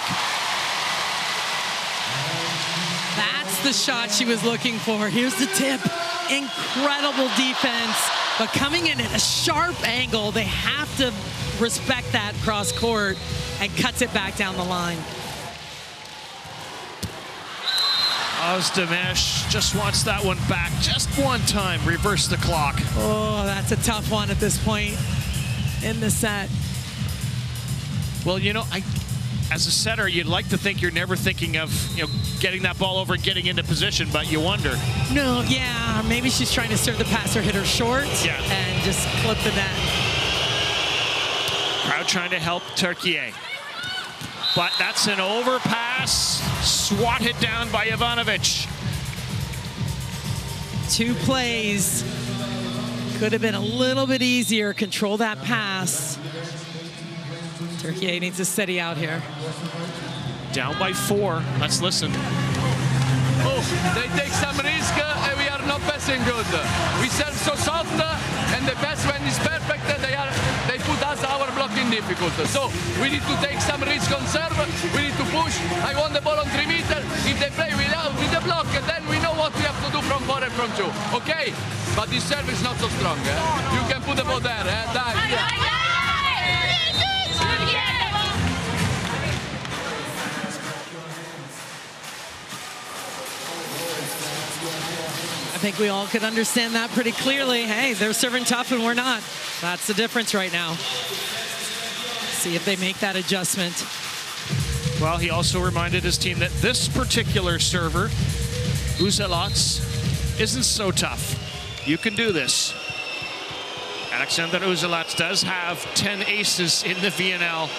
That's the shot she was looking for. Here's the tip. Incredible defense, but coming in at a sharp angle, they have to respect that cross court and cuts it back down the line. Özdemir just wants that one back just one time. Reverse the clock. Oh, that's a tough one at this point in the set. Well, you know, as a setter, you'd like to think you're never thinking of, getting that ball over and getting into position, but you wonder. No, yeah, maybe she's trying to serve the pass or hit her short and just clip the net. Crowd trying to help Türkiye. But that's an overpass, swatted down by Ivanovic. 2 plays. Could have been a little bit easier. Control that pass. Türkiye needs to steady out here. Down by 4. Let's listen. Oh, they take some risk and we are not passing good. We serve so soft, and the pass when it's perfect, they put us our block in difficult. So we need to take some risk on serve. We need to push. I want the ball on 3 meters. If they play with the block, then we know what we have to do from 4 and from 2. Okay, but this serve is not so strong. You can put the ball there. I think we all could understand that pretty clearly. Hey, they're serving tough and we're not. That's the difference right now. See if they make that adjustment. Well, he also reminded his team that this particular server, Uzelac, isn't so tough. You can do this. Alexander Uzelac does have 10 aces in the VNL.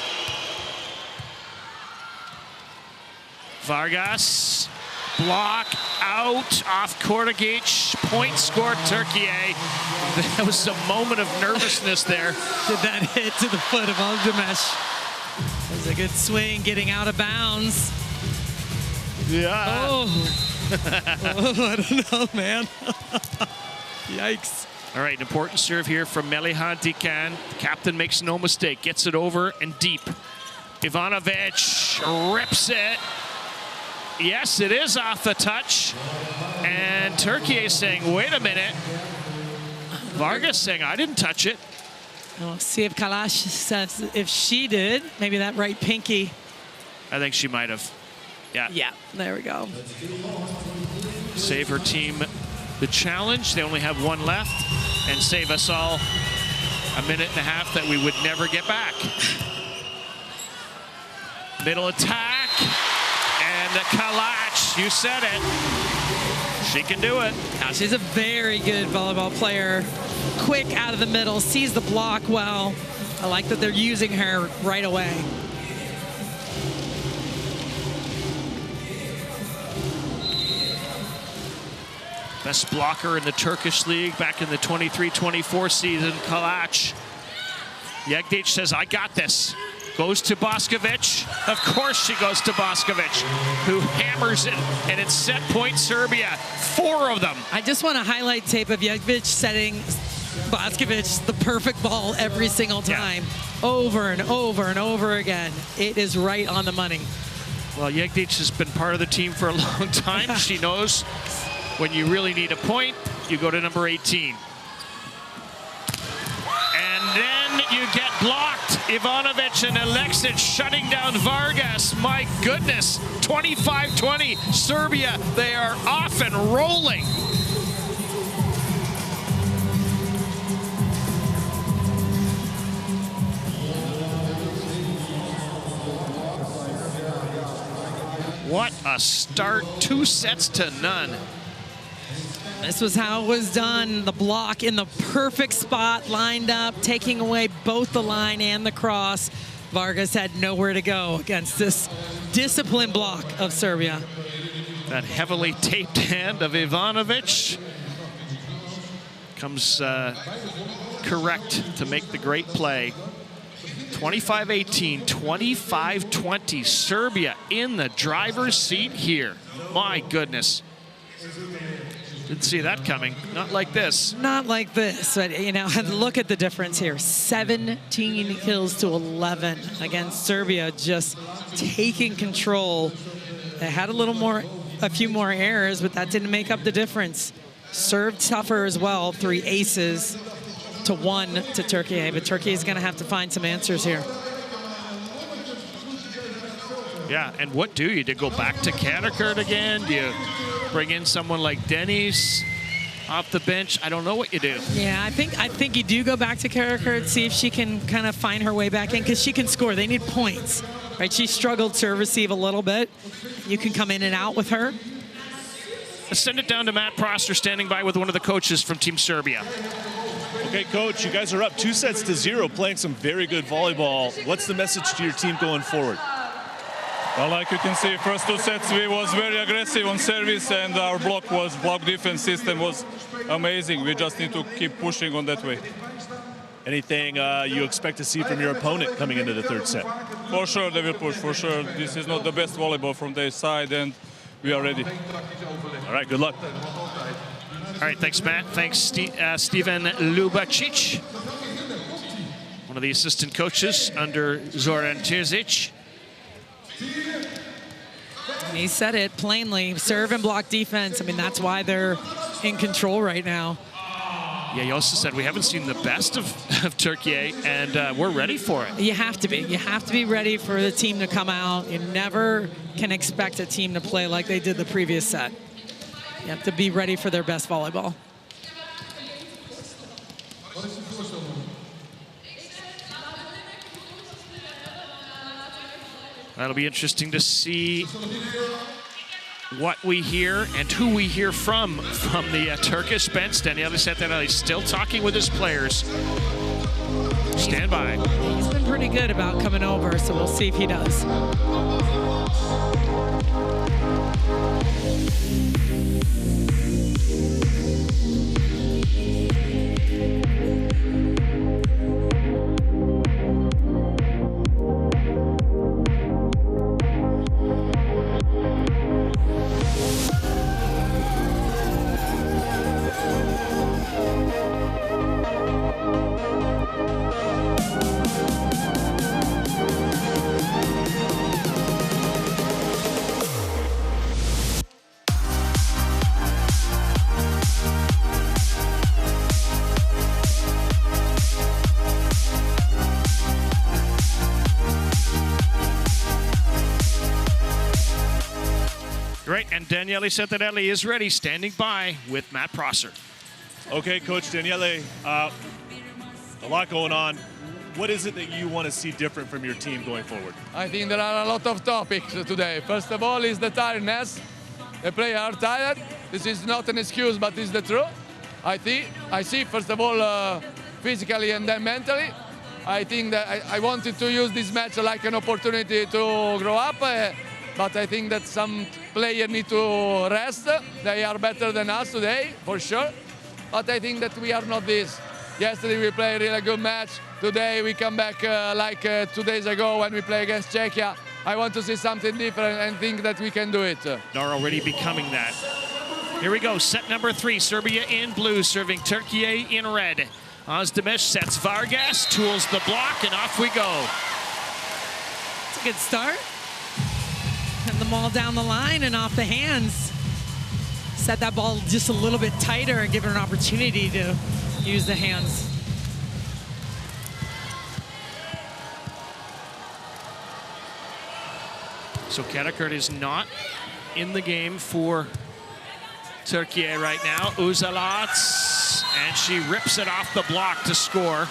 Vargas, block out off Kordagic, point score Türkiye. That was a moment of nervousness there. Did that hit to the foot of Aldemesh. That was a good swing, getting out of bounds. Yeah. I don't know, man. Yikes. All right, an important serve here from Meliha Dikan. Captain makes no mistake, gets it over and deep. Ivanovic rips it. Yes, it is off the touch. And Türkiye is saying, wait a minute. Vargas saying, I didn't touch it. We'll see if Kalash says if she did. Maybe that right pinky. I think she might have. Yeah. Yeah, there we go. Save her team the challenge. They only have one left. And save us all a minute and a half that we would never get back. Middle attack. And Kalash, you said it. She can do it. Now, she's a very good volleyball player. Quick out of the middle, sees the block well. I like that they're using her right away. Best blocker in the Turkish league back in the 23-24 season, Kalash. Jegdic says, I got this. Goes to Boskovic. Of course she goes to Boskovic, who hammers it, and it's set point Serbia. 4 of them. I just want to highlight tape of Jegdic setting Boskovic the perfect ball every single time. Yeah. Over and over and over again. It is right on the money. Well, Jegdic has been part of the team for a long time. She knows when you really need a point, you go to number 18. And then you get blocked. Ivanovic and Alexic shutting down Vargas. My goodness, 25-20, Serbia, they are off and rolling. What a start, 2-0. This was how it was done. The block in the perfect spot, lined up, taking away both the line and the cross. Vargas had nowhere to go against this disciplined block of Serbia. That heavily taped hand of Ivanovic comes correct to make the great play. 25-18, 25-20, Serbia in the driver's seat here. My goodness. Didn't see that coming. Not like this. Not like this. But, you know, look at the difference here. 17 kills to 11 against Serbia, just taking control. They had a few more errors, but that didn't make up the difference. Served tougher as well. 3 aces to 1 to Türkiye, but Türkiye is going to have to find some answers here. Yeah, and what do you? Do you go back to Karakurt again? Do you bring in someone like Dennis off the bench? I don't know what you do. Yeah, I think you do go back to Karakurt, see if she can kind of find her way back in, because she can score. They need points, right? She struggled to receive a little bit. You can come in and out with her. Let's send it down to Matt Prosser, standing by with one of the coaches from Team Serbia. Okay, Coach, you guys are up 2-0, playing some very good volleyball. What's the message to your team going forward? Well, like you can see, first 2 sets we was very aggressive on service, and our block defense system was amazing. We just need to keep pushing on that way. Anything you expect to see from your opponent coming into the 3rd set? For sure they will push, for sure. This is not the best volleyball from their side, and we are ready. All right, good luck. All right, thanks, Matt. Thanks, Steven Lubacic, one of the assistant coaches under Zoran Terzic. He said it plainly, serve and block defense. I mean, that's why they're in control right now. Yeah, he also said we haven't seen the best of Türkiye, and we're ready for it. You have to be. You have to be ready for the team to come out. You never can expect a team to play like they did the previous set. You have to be ready for their best volleyball. That'll be interesting to see what we hear and who we hear from the Turkish bench. Daniele Setenelli still talking with his players. Stand by. He's been pretty good about coming over, so we'll see if he does. Great, and Daniele Setenelli is ready, standing by with Matt Prosser. Okay, Coach Daniele, a lot going on. What is it that you want to see different from your team going forward? I think there are a lot of topics today. First of all is the tiredness. The players are tired. This is not an excuse, but it's the truth. I see first of all, physically and then mentally. I think that I wanted to use this match like an opportunity to grow up, but I think that some players need to rest. They are better than us today, for sure. But I think that we are not this. Yesterday we played a really good match. Today we come back like 2 days ago when we play against Czechia. I want to see something different and think that we can do it. Are already becoming that. Here we go, set number 3. Serbia in blue, serving Türkiye in red. Özdemir sets Vargas, tools the block, and off we go. It's a good start. And the ball down the line and off the hands. Set that ball just a little bit tighter and give her an opportunity to use the hands. So Karakurt is not in the game for Türkiye right now. Uzalats, and she rips it off the block to score.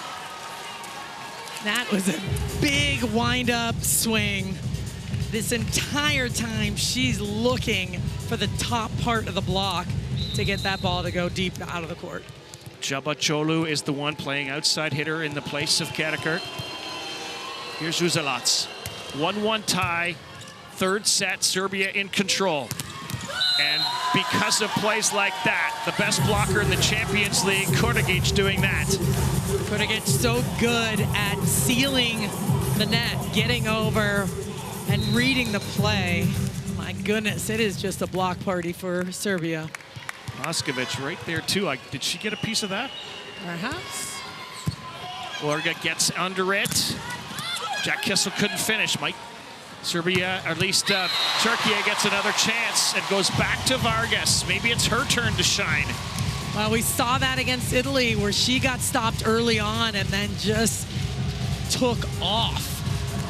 That was a big wind-up swing. This entire time, she's looking for the top part of the block to get that ball to go deep out of the court. Csaba Çolu is the one playing outside hitter in the place of Karakurt. Here's Uzalats. 1-1 tie, third set, Serbia in control. And because of plays like that, the best blocker in the Champions League, Kurtagic, doing that. Kurtagic so good at sealing the net, getting over, and reading the play. My goodness, it is just a block party for Serbia. Boskovic right there too. Did she get a piece of that? Perhaps. Orga gets under it. Jack Kissel couldn't finish. Serbia, or at least Türkiye, gets another chance and goes back to Vargas. Maybe it's her turn to shine. Well, we saw that against Italy where she got stopped early on and then just took off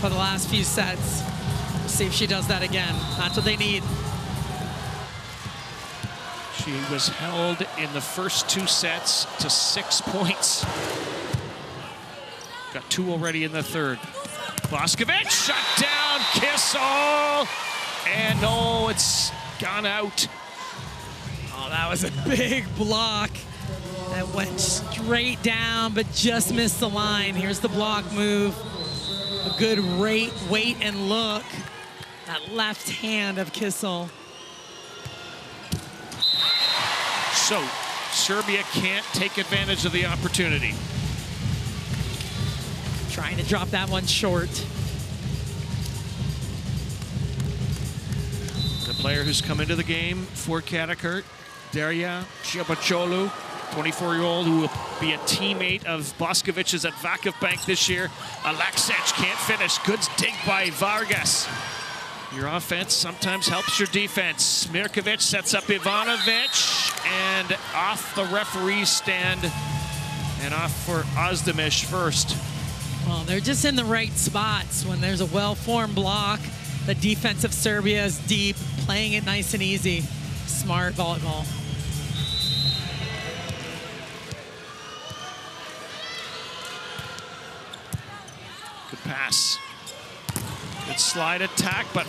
for the last few sets. We'll see if she does that again. That's what they need. She was held in the first 2 sets to 6 points. Got 2 already in the third. Boskovic shut down, Kissel, and no, it's gone out. Oh, that was a big block that went straight down, but just missed the line. Here's the block move. A good wait and look. That left hand of Kissel. So, Serbia can't take advantage of the opportunity. Trying to drop that one short. The player who's come into the game for Karakurt Daria Ciabacciolu, 24-year-old who will be a teammate of Boscovic's at Vakif Bank this year. Alexic can't finish. Good dig by Vargas. Your offense sometimes helps your defense. Mirkovic sets up Ivanovic, and off the referee's stand, and off for Özdemir first. Well, they're just in the right spots when there's a well-formed block. The defense of Serbia is deep, playing it nice and easy. Smart volleyball. Good pass. Good slide attack, but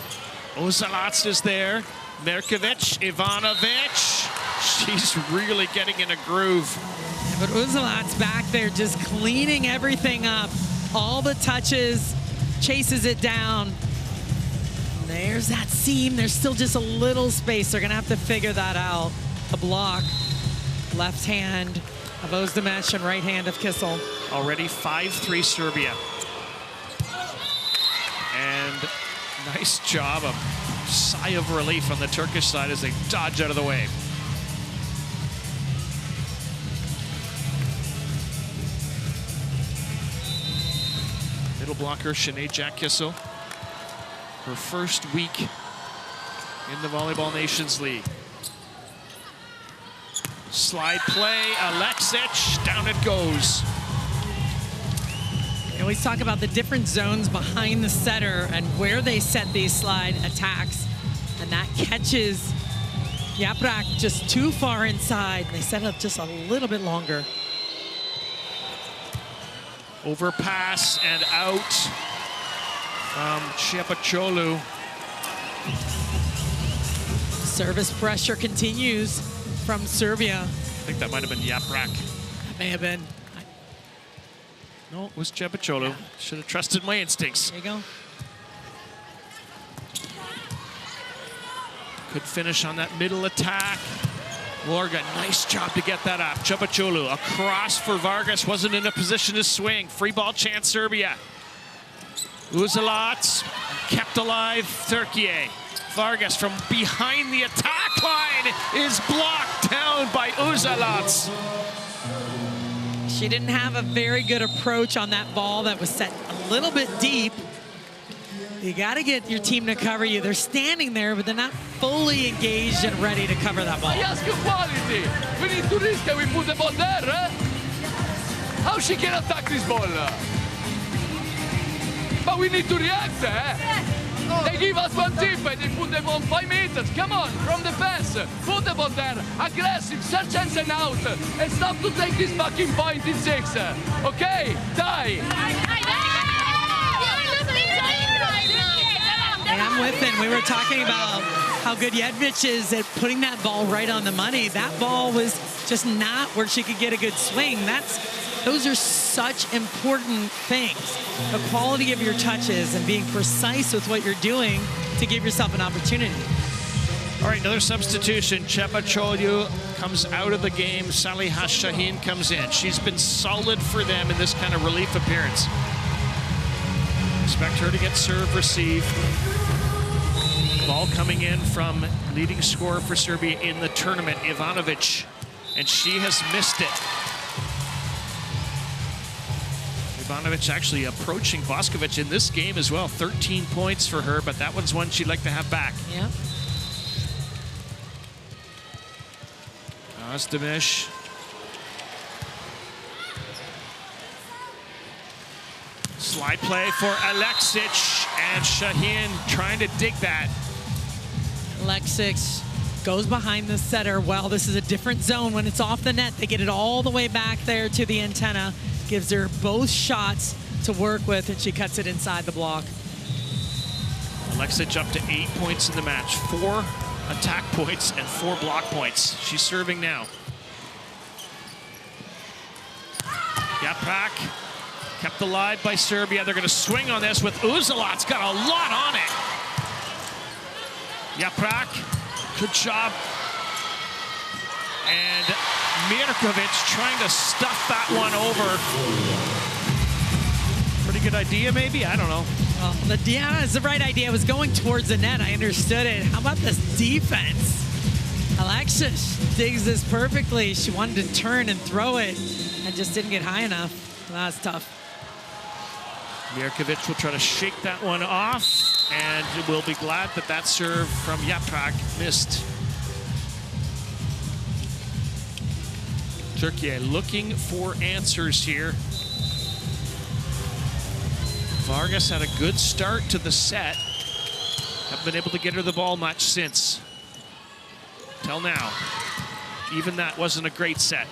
Ozalac is there. Mirkovic, Ivanovic. She's really getting in a groove. Yeah, but Ozalac's back there just cleaning everything up. All the touches, chases it down. And there's that seam. There's still just a little space. They're gonna have to figure that out. The block, left hand of Özdemir and right hand of Kissel. Already 5-3 Serbia. And nice job, a sigh of relief on the Turkish side as they dodge out of the way. Middle blocker, Sinead Jack Kissel. Her first week in the Volleyball Nations League. Slide play, Alexic, down it goes. We always talk about the different zones behind the setter and where they set these slide attacks. And that catches Yaprak just too far inside. They set up just a little bit longer. Overpass and out from Ciabacciolu. Service pressure continues from Serbia. I think that might have been Yaprak. That may have been. No, it was Ciabacciolu. Yeah. Should have trusted my instincts. There you go. Could finish on that middle attack. Lorga, nice job to get that up. Ciabacciolu across for Vargas, wasn't in a position to swing. Free ball chance, Serbia. Ozalac kept alive, Türkiye. Vargas from behind the attack line is blocked down by Ozalac. She didn't have a very good approach on that ball that was set a little bit deep. You got to get your team to cover you. They're standing there, but they're not fully engaged and ready to cover that ball. I ask you quality. We need to risk and we put the ball there. Eh? How she can attack this ball? But we need to react. Eh? They give us one tip and they put them on 5 meters. Come on, from the fence. Put the ball there. Aggressive, search and out. And stop to take this fucking point in 6. Okay? Die. And I'm with him. We were talking about how good Jedvić is at putting that ball right on the money. That ball was just not where she could get a good swing. Those are such important things. The quality of your touches and being precise with what you're doing to give yourself an opportunity. All right, another substitution. Ciabacciolu comes out of the game. Saliha Şahin comes in. She's been solid for them in this kind of relief appearance. Expect her to get serve, receive. Ball coming in from leading scorer for Serbia in the tournament, Ivanovic, and she has missed it. Ivanovic actually approaching Boscovic in this game as well. 13 points for her, but that one's one she'd like to have back. Yeah. Özdemir. Slide play for Alexic, and Şahin trying to dig that. Alexic goes behind the setter. Well, this is a different zone. When it's off the net, they get it all the way back there to the antenna. Gives her both shots to work with, and she cuts it inside the block. Alexic up to 8 points in the match. 4 attack points and 4 block points. She's serving now. Yaprak kept alive by Serbia. They're going to swing on this with Ozalac. Got a lot on it. Yaprak, good job. And Mirkovic trying to stuff that one over. Pretty good idea, maybe? I don't know. Well, it's the right idea. It was going towards the net. I understood it. How about this defense? Alexis digs this perfectly. She wanted to turn and throw it and just didn't get high enough. That's tough. Mirkovic will try to shake that one off, and we'll be glad that that serve from Yaprak missed. Türkiye looking for answers here. Vargas had a good start to the set. Haven't been able to get her the ball much since. Till now. Even that wasn't a great set.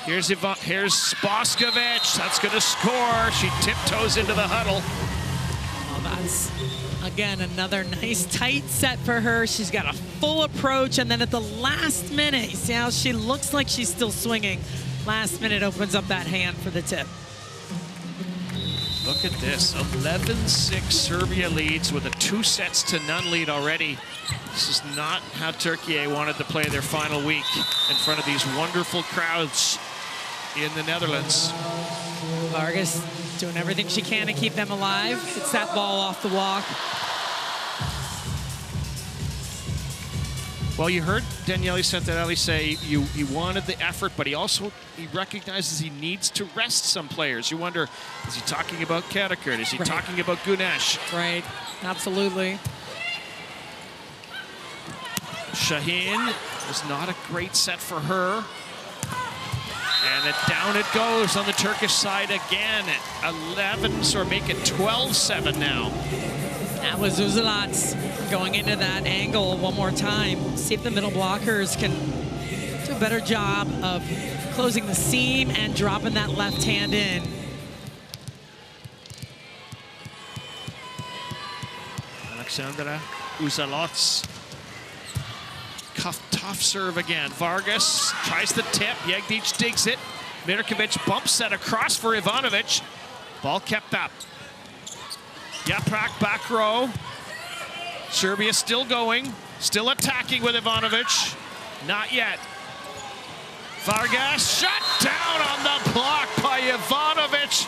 Here's Boskovic. That's going to score. She tiptoes into the huddle. Well, that's, again, another nice tight set for her. She's got a full approach, and then at the last minute, you see how she looks like she's still swinging. Last minute opens up that hand for the tip. Look at this, 11-6 Serbia leads with a 2-0 lead already. This is not how Türkiye wanted to play their final week in front of these wonderful crowds in the Netherlands. Vargas doing everything she can to keep them alive. Hits that ball off the walk. Well, you heard Daniele Santarelli say he wanted the effort, but he recognizes he needs to rest some players. You wonder, is he talking about Katakurt? Is he talking about Gunesh? Right, absolutely. Shaheen was not a great set for her. And down it goes on the Turkish side again at 11, so make it 12-7 now. That was Uzelac going into that angle one more time. See if the middle blockers can do a better job of closing the seam and dropping that left hand in. Alexandra Uzelac. Tough serve again. Vargas tries the tip. Jegdic digs it. Mirkovic bumps that across for Ivanovic. Ball kept up. Yaprak back row. Serbia still going. Still attacking with Ivanovic. Not yet. Vargas shut down on the block by Ivanovic.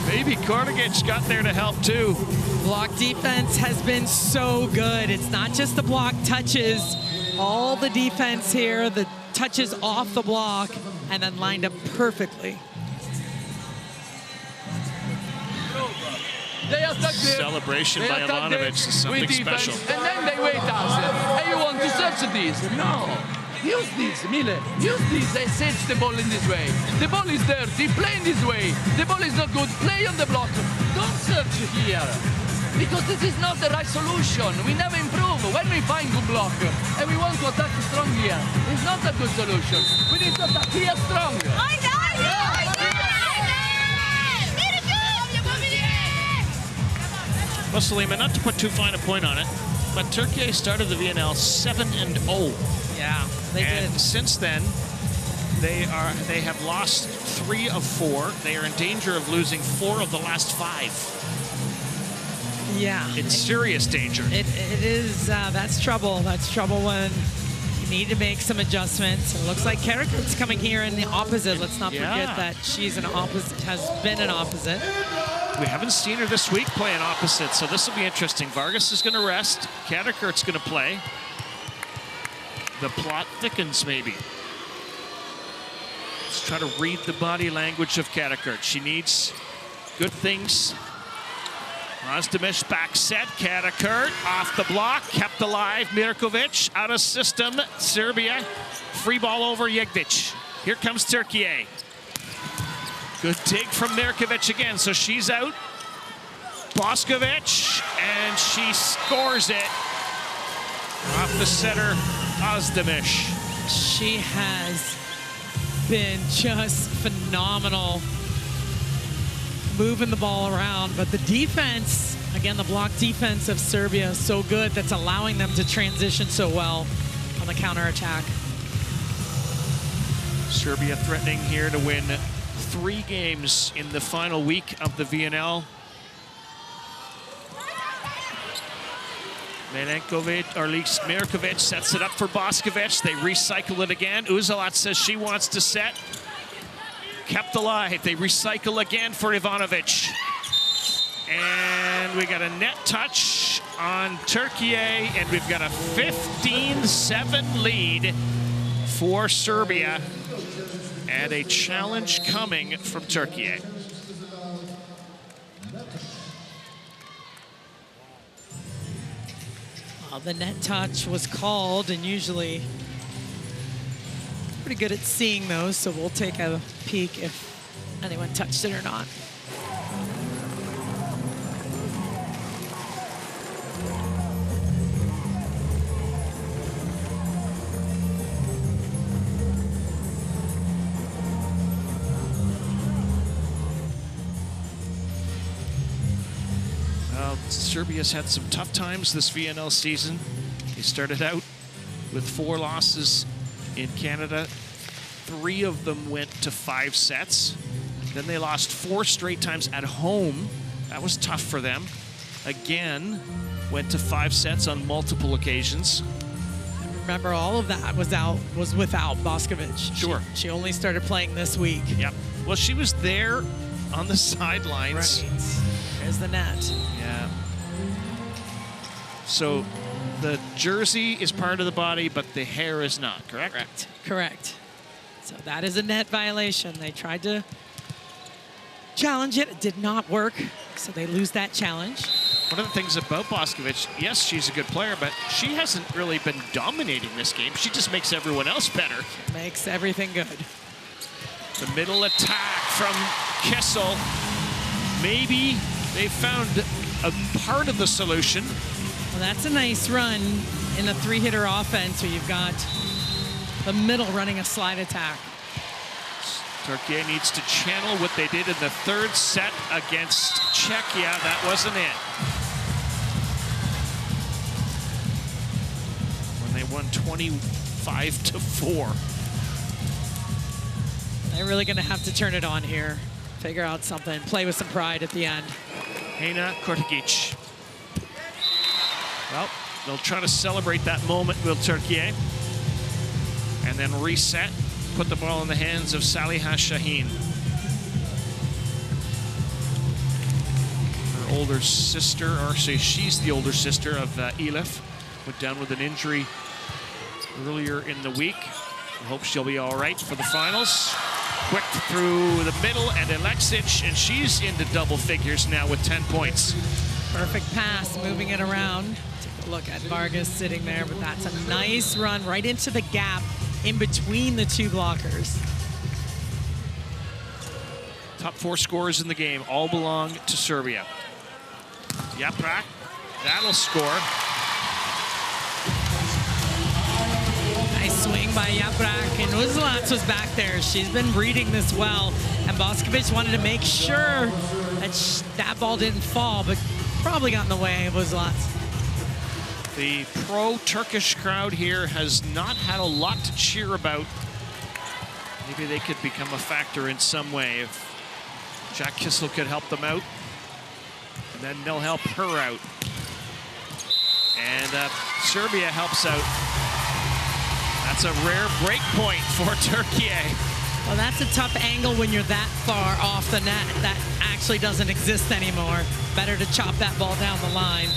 Maybe Kornigic got there to help too. Block defense has been so good. It's not just the block touches. All the defense here, the touches off the block, and then lined up perfectly. They attack Celebration by Ivanovic is something special. And then they wait us. Hey, you want to search this? No. Use this, Mile. Use this and search the ball in this way. The ball is dirty. Play in this way. The ball is not good. Play on the block. Don't search here. Because this is not the right solution. We never improve. When we find good block and we want to attack strong here, it's not a good solution. We need to attack here strong. Well, Salima, not to put too fine a point on it, but Türkiye started the VNL 7-0. Yeah, they did. And since then, they have lost 3 of 4. They are in danger of losing 4 of the last 5. Yeah. It's serious danger. It is, that's trouble. That's trouble when you need to make some adjustments. It looks like Karakurt's coming here in the opposite. Let's not forget that she's an opposite, has been an opposite. We haven't seen her this week play an opposite, so this will be interesting. Vargas is going to rest. Karakurt's going to play. The plot thickens, maybe. Let's try to read the body language of Katakurt. She needs good things. Ozdemir back set. Katakurt off the block, kept alive. Mirkovic out of system. Serbia. Free ball over Jegdic. Here comes Türkiye. Good dig from Mirkovic again, so she's out. Boskovic, and she scores it. Off the setter, Ozdemir. She has been just phenomenal moving the ball around, but the defense, again, the block defense of Serbia is so good that's allowing them to transition so well on the counterattack. Serbia threatening here to win 3 games in the final week of the VNL. Milenkovic, or at least Mirkovic, sets it up for Boskovic. They recycle it again. Uzelac says she wants to set. Kept alive. They recycle again for Ivanovic. And we got a net touch on Türkiye, and we've got a 15-7 lead for Serbia, and a challenge coming from Türkiye. Well, the net touch was called, and usually pretty good at seeing those, so we'll take a peek if anyone touched it or not. Serbia's had some tough times this VNL season. They started out with 4 losses in Canada. 3 of them went to 5 sets. Then they lost 4 straight times at home. That was tough for them. Again, went to 5 sets on multiple occasions. Remember, all of that was without Boskovic. Sure. She only started playing this week. Yep. Well, she was there on the sidelines. Right. There's the net. Yeah. So the jersey is part of the body, but the hair is not, correct? Correct. Correct. So that is a net violation. They tried to challenge it. It did not work, so they lose that challenge. One of the things about Boskovic, yes, she's a good player, but she hasn't really been dominating this game. She just makes everyone else better. Makes everything good. The middle attack from Kissel. Maybe they found a part of the solution. Well, that's a nice run in a 3-hitter offense where you've got the middle running a slide attack. Türkiye needs to channel what they did in the 3rd set against Czechia. That wasn't it. When they won 25-4. They're really going to have to turn it on here. Figure out something. Play with some pride at the end. Hena Kortegic. Well, they'll try to celebrate that moment with Türkiye. And then reset, put the ball in the hands of Saliha Şahin. Her older sister, or say she's the older sister of Elif, went down with an injury earlier in the week. I hope she'll be all right for the finals. Quick through the middle, and Alexic, and she's into double figures now with 10 points. Perfect pass, moving it around. Take a look at Vargas sitting there, but that's a nice run right into the gap in between the 2 blockers. Top 4 scorers in the game all belong to Serbia. Yaprak, that'll score. Nice swing by Yaprak, and Uzelac was back there. She's been reading this well, and Boskovic wanted to make sure that that ball didn't fall, but probably got in the way of Uzelac. The pro-Turkish crowd here has not had a lot to cheer about. Maybe they could become a factor in some way if Jack Kissel could help them out. And then they'll help her out. And Serbia helps out. That's a rare break point for Türkiye. Well, that's a tough angle when you're that far off the net. That actually doesn't exist anymore. Better to chop that ball down the line.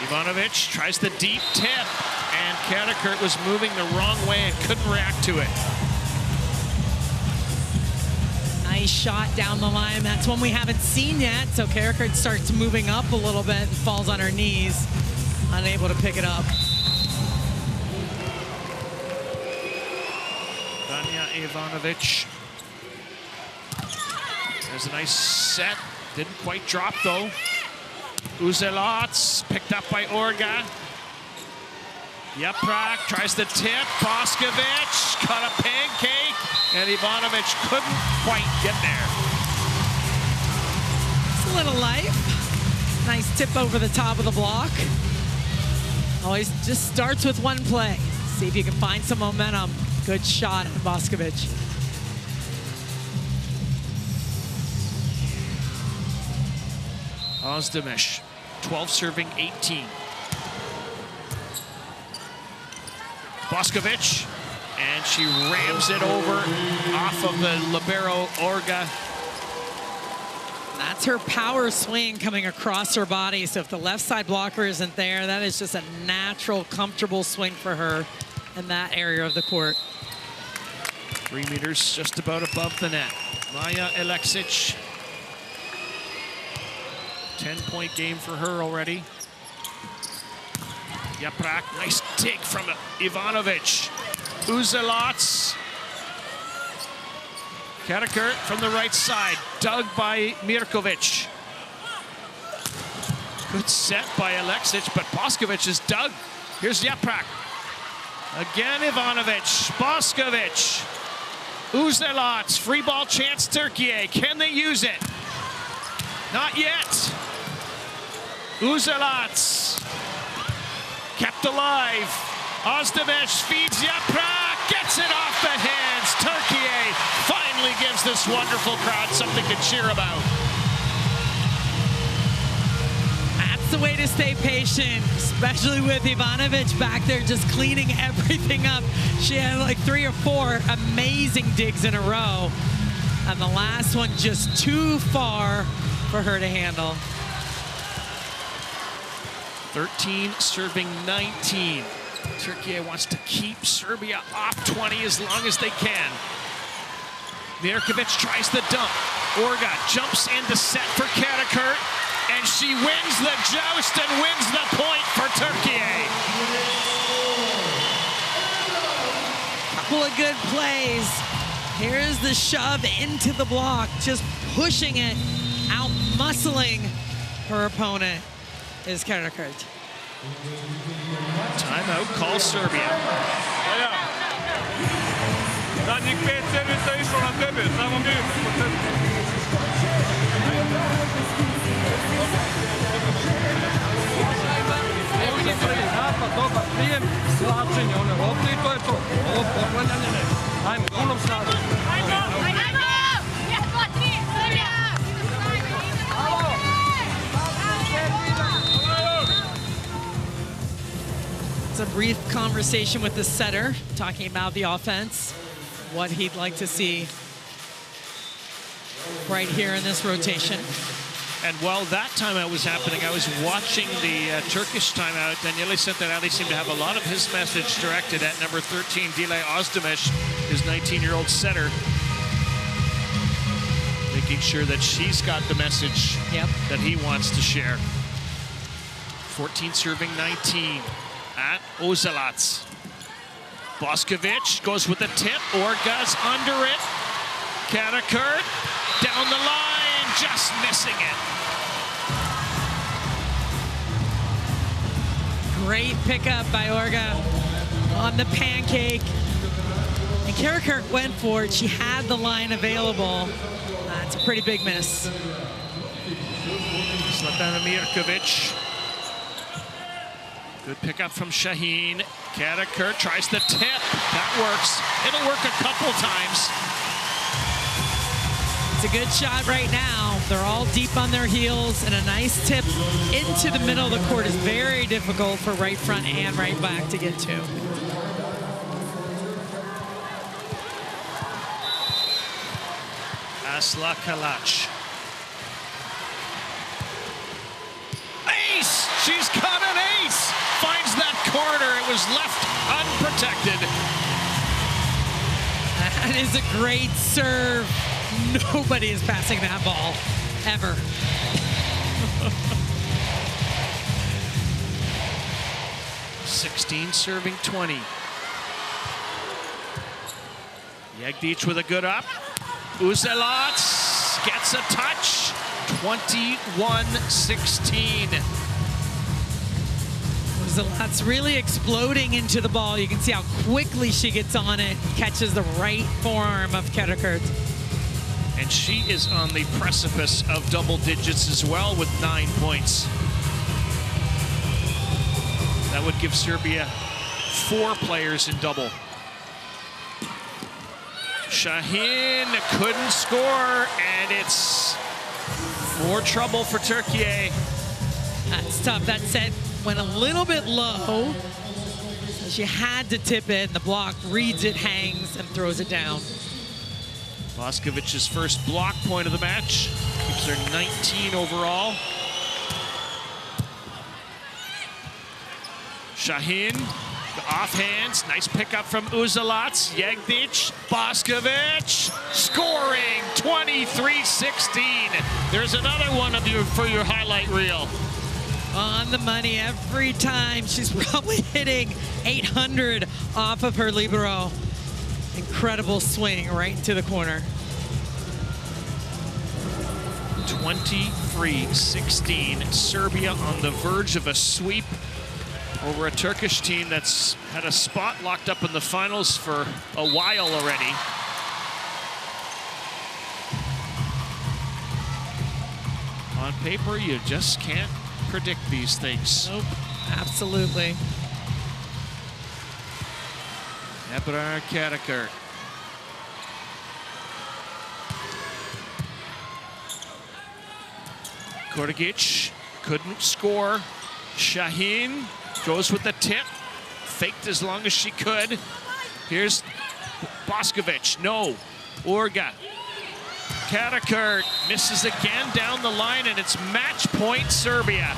Ivanovic tries the deep tip, and Karakurt was moving the wrong way and couldn't react to it. Nice shot down the line. That's one we haven't seen yet. So Karakurt starts moving up a little bit and falls on her knees, unable to pick it up. Danja Ivanovic. There's a nice set. Didn't quite drop though. Uzelac picked up by Orga. Yaprak tries the tip. Boskovic caught a pancake, and Ivanovic couldn't quite get there. It's a little life. Nice tip over the top of the block. Always just starts with one play. See if you can find some momentum. Good shot on Boskovic. Ozdemir, 12 serving 18. Boskovic, And she rams it over off of the libero, Orga. That's her power swing coming across her body. So if the left side blocker isn't there, that is just a natural, comfortable swing for her in that area of the court. 3 meters just about above the net. Maja Aleksic. 10-point game for her already. Yaprak, nice dig from Ivanovic. Uzelac. Karakurt from the right side, dug by Mirkovic. Good set by Aleksic, but Boskovic is dug. Here's Yaprak. Again Ivanovic, Boskovic. Uzelac, free ball chance Türkiye. Can they use it? Not yet. Uzelac. Kept alive. Özdemir feeds Yaprak, gets it off the hands. Türkiye finally gives this wonderful crowd something to cheer about. That's the way to stay patient, especially with Ivanovic back there just cleaning everything up. She had like 3 or 4 amazing digs in a row. And the last one just too far for her to handle. 13 serving 19. Türkiye wants to keep Serbia off 20 as long as they can. Mirkovic tries the dump. Orga jumps into set for Karakurt, and she wins the joust and wins the point for Türkiye. Couple of good plays. Here's the shove into the block, just pushing it, out muscling her opponent is Karakurt. Timeout, call Serbia. Zadnjih 5 servisa išlo na tebe, samo mi. Ovdje prvi napad, dobar prijem, slačenje one lopte i to je to. Ovo poklanjanje ne. Ajmo, punom snagu. It's a brief conversation with the setter, talking about the offense, what he'd like to see right here in this rotation. And while that timeout was happening, I was watching the Turkish timeout. Daniele Centenari seemed to have a lot of his message directed at number 13, Dile Özdemir, his 19-year-old setter. Making sure that she's got the message that he wants to share. 14 serving 19 at Uzelac. Boskovic goes with the tip. Orga's under it. Karakurt down the line, just missing it. Great pickup by Orga on the pancake. And Karakurt went for it. She had the line available. That's a pretty big miss. Zlatana Mirkovic. Good pickup from Shaheen. Karakurt tries the tip. That works. It'll work a couple times. It's a good shot right now. They're all deep on their heels, and a nice tip into the middle of the court is very difficult for right front and right back to get to. Asla Kalac. Ace! She's got an ace! Finds that corner. It was left unprotected. That is a great serve. Nobody is passing that ball, ever. (16 serving 20). Jagdic with a good up. Uzelac gets a touch. 21-16. Uzelac really exploding into the ball. You can see how quickly she gets on it, catches the right forearm of Karakurt. And she is on the precipice of double digits as well with 9 points. That would give Serbia 4 players in double. Shaheen couldn't score, and it's more trouble for Türkiye. That's tough. That set went a little bit low. She had to tip it, and the block reads it, hangs, and throws it down. Boscovic's first block point of the match. Keeps her 19 overall. Shaheen, the offhands, nice pickup from Uzelac. Jegdic, Boskovic, scoring 23-16. There's another one of you for your highlight reel. On the money every time. She's probably hitting 800 off of her libero. Incredible swing right into the corner. 23-16. Serbia on the verge of a sweep over a Turkish team that's had a spot locked up in the finals for a while already. On paper, you just can't predict these things. Nope, absolutely. Ebrar Karakurt. Kordigic couldn't score. Shaheen goes with the tip. Faked as long as she could. Here's Boskovic. No. Urga. Karakurt misses again down the line, and it's match point Serbia.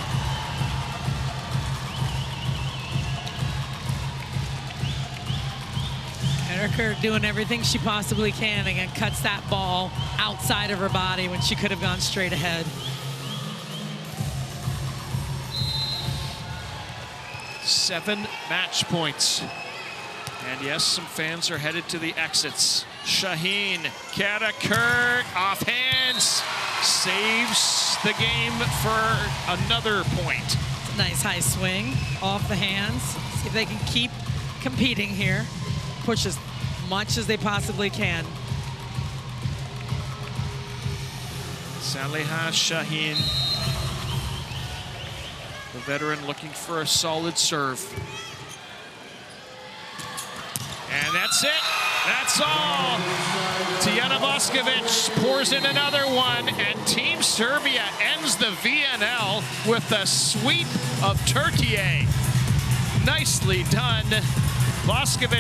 Karakurt doing everything she possibly can, and cuts that ball outside of her body when she could have gone straight ahead. 7 match points. And yes, some fans are headed to the exits. Shaheen, Karakurt, off hands, saves the game for another point. Nice high swing off the hands. See if they can keep competing here. Push as much as they possibly can. Saliha Shaheen, the veteran, looking for a solid serve. And that's it. That's all. Tijana Boskovic pours in another one, and Team Serbia ends the VNL with a sweep of Türkiye. Nicely done. Boskovic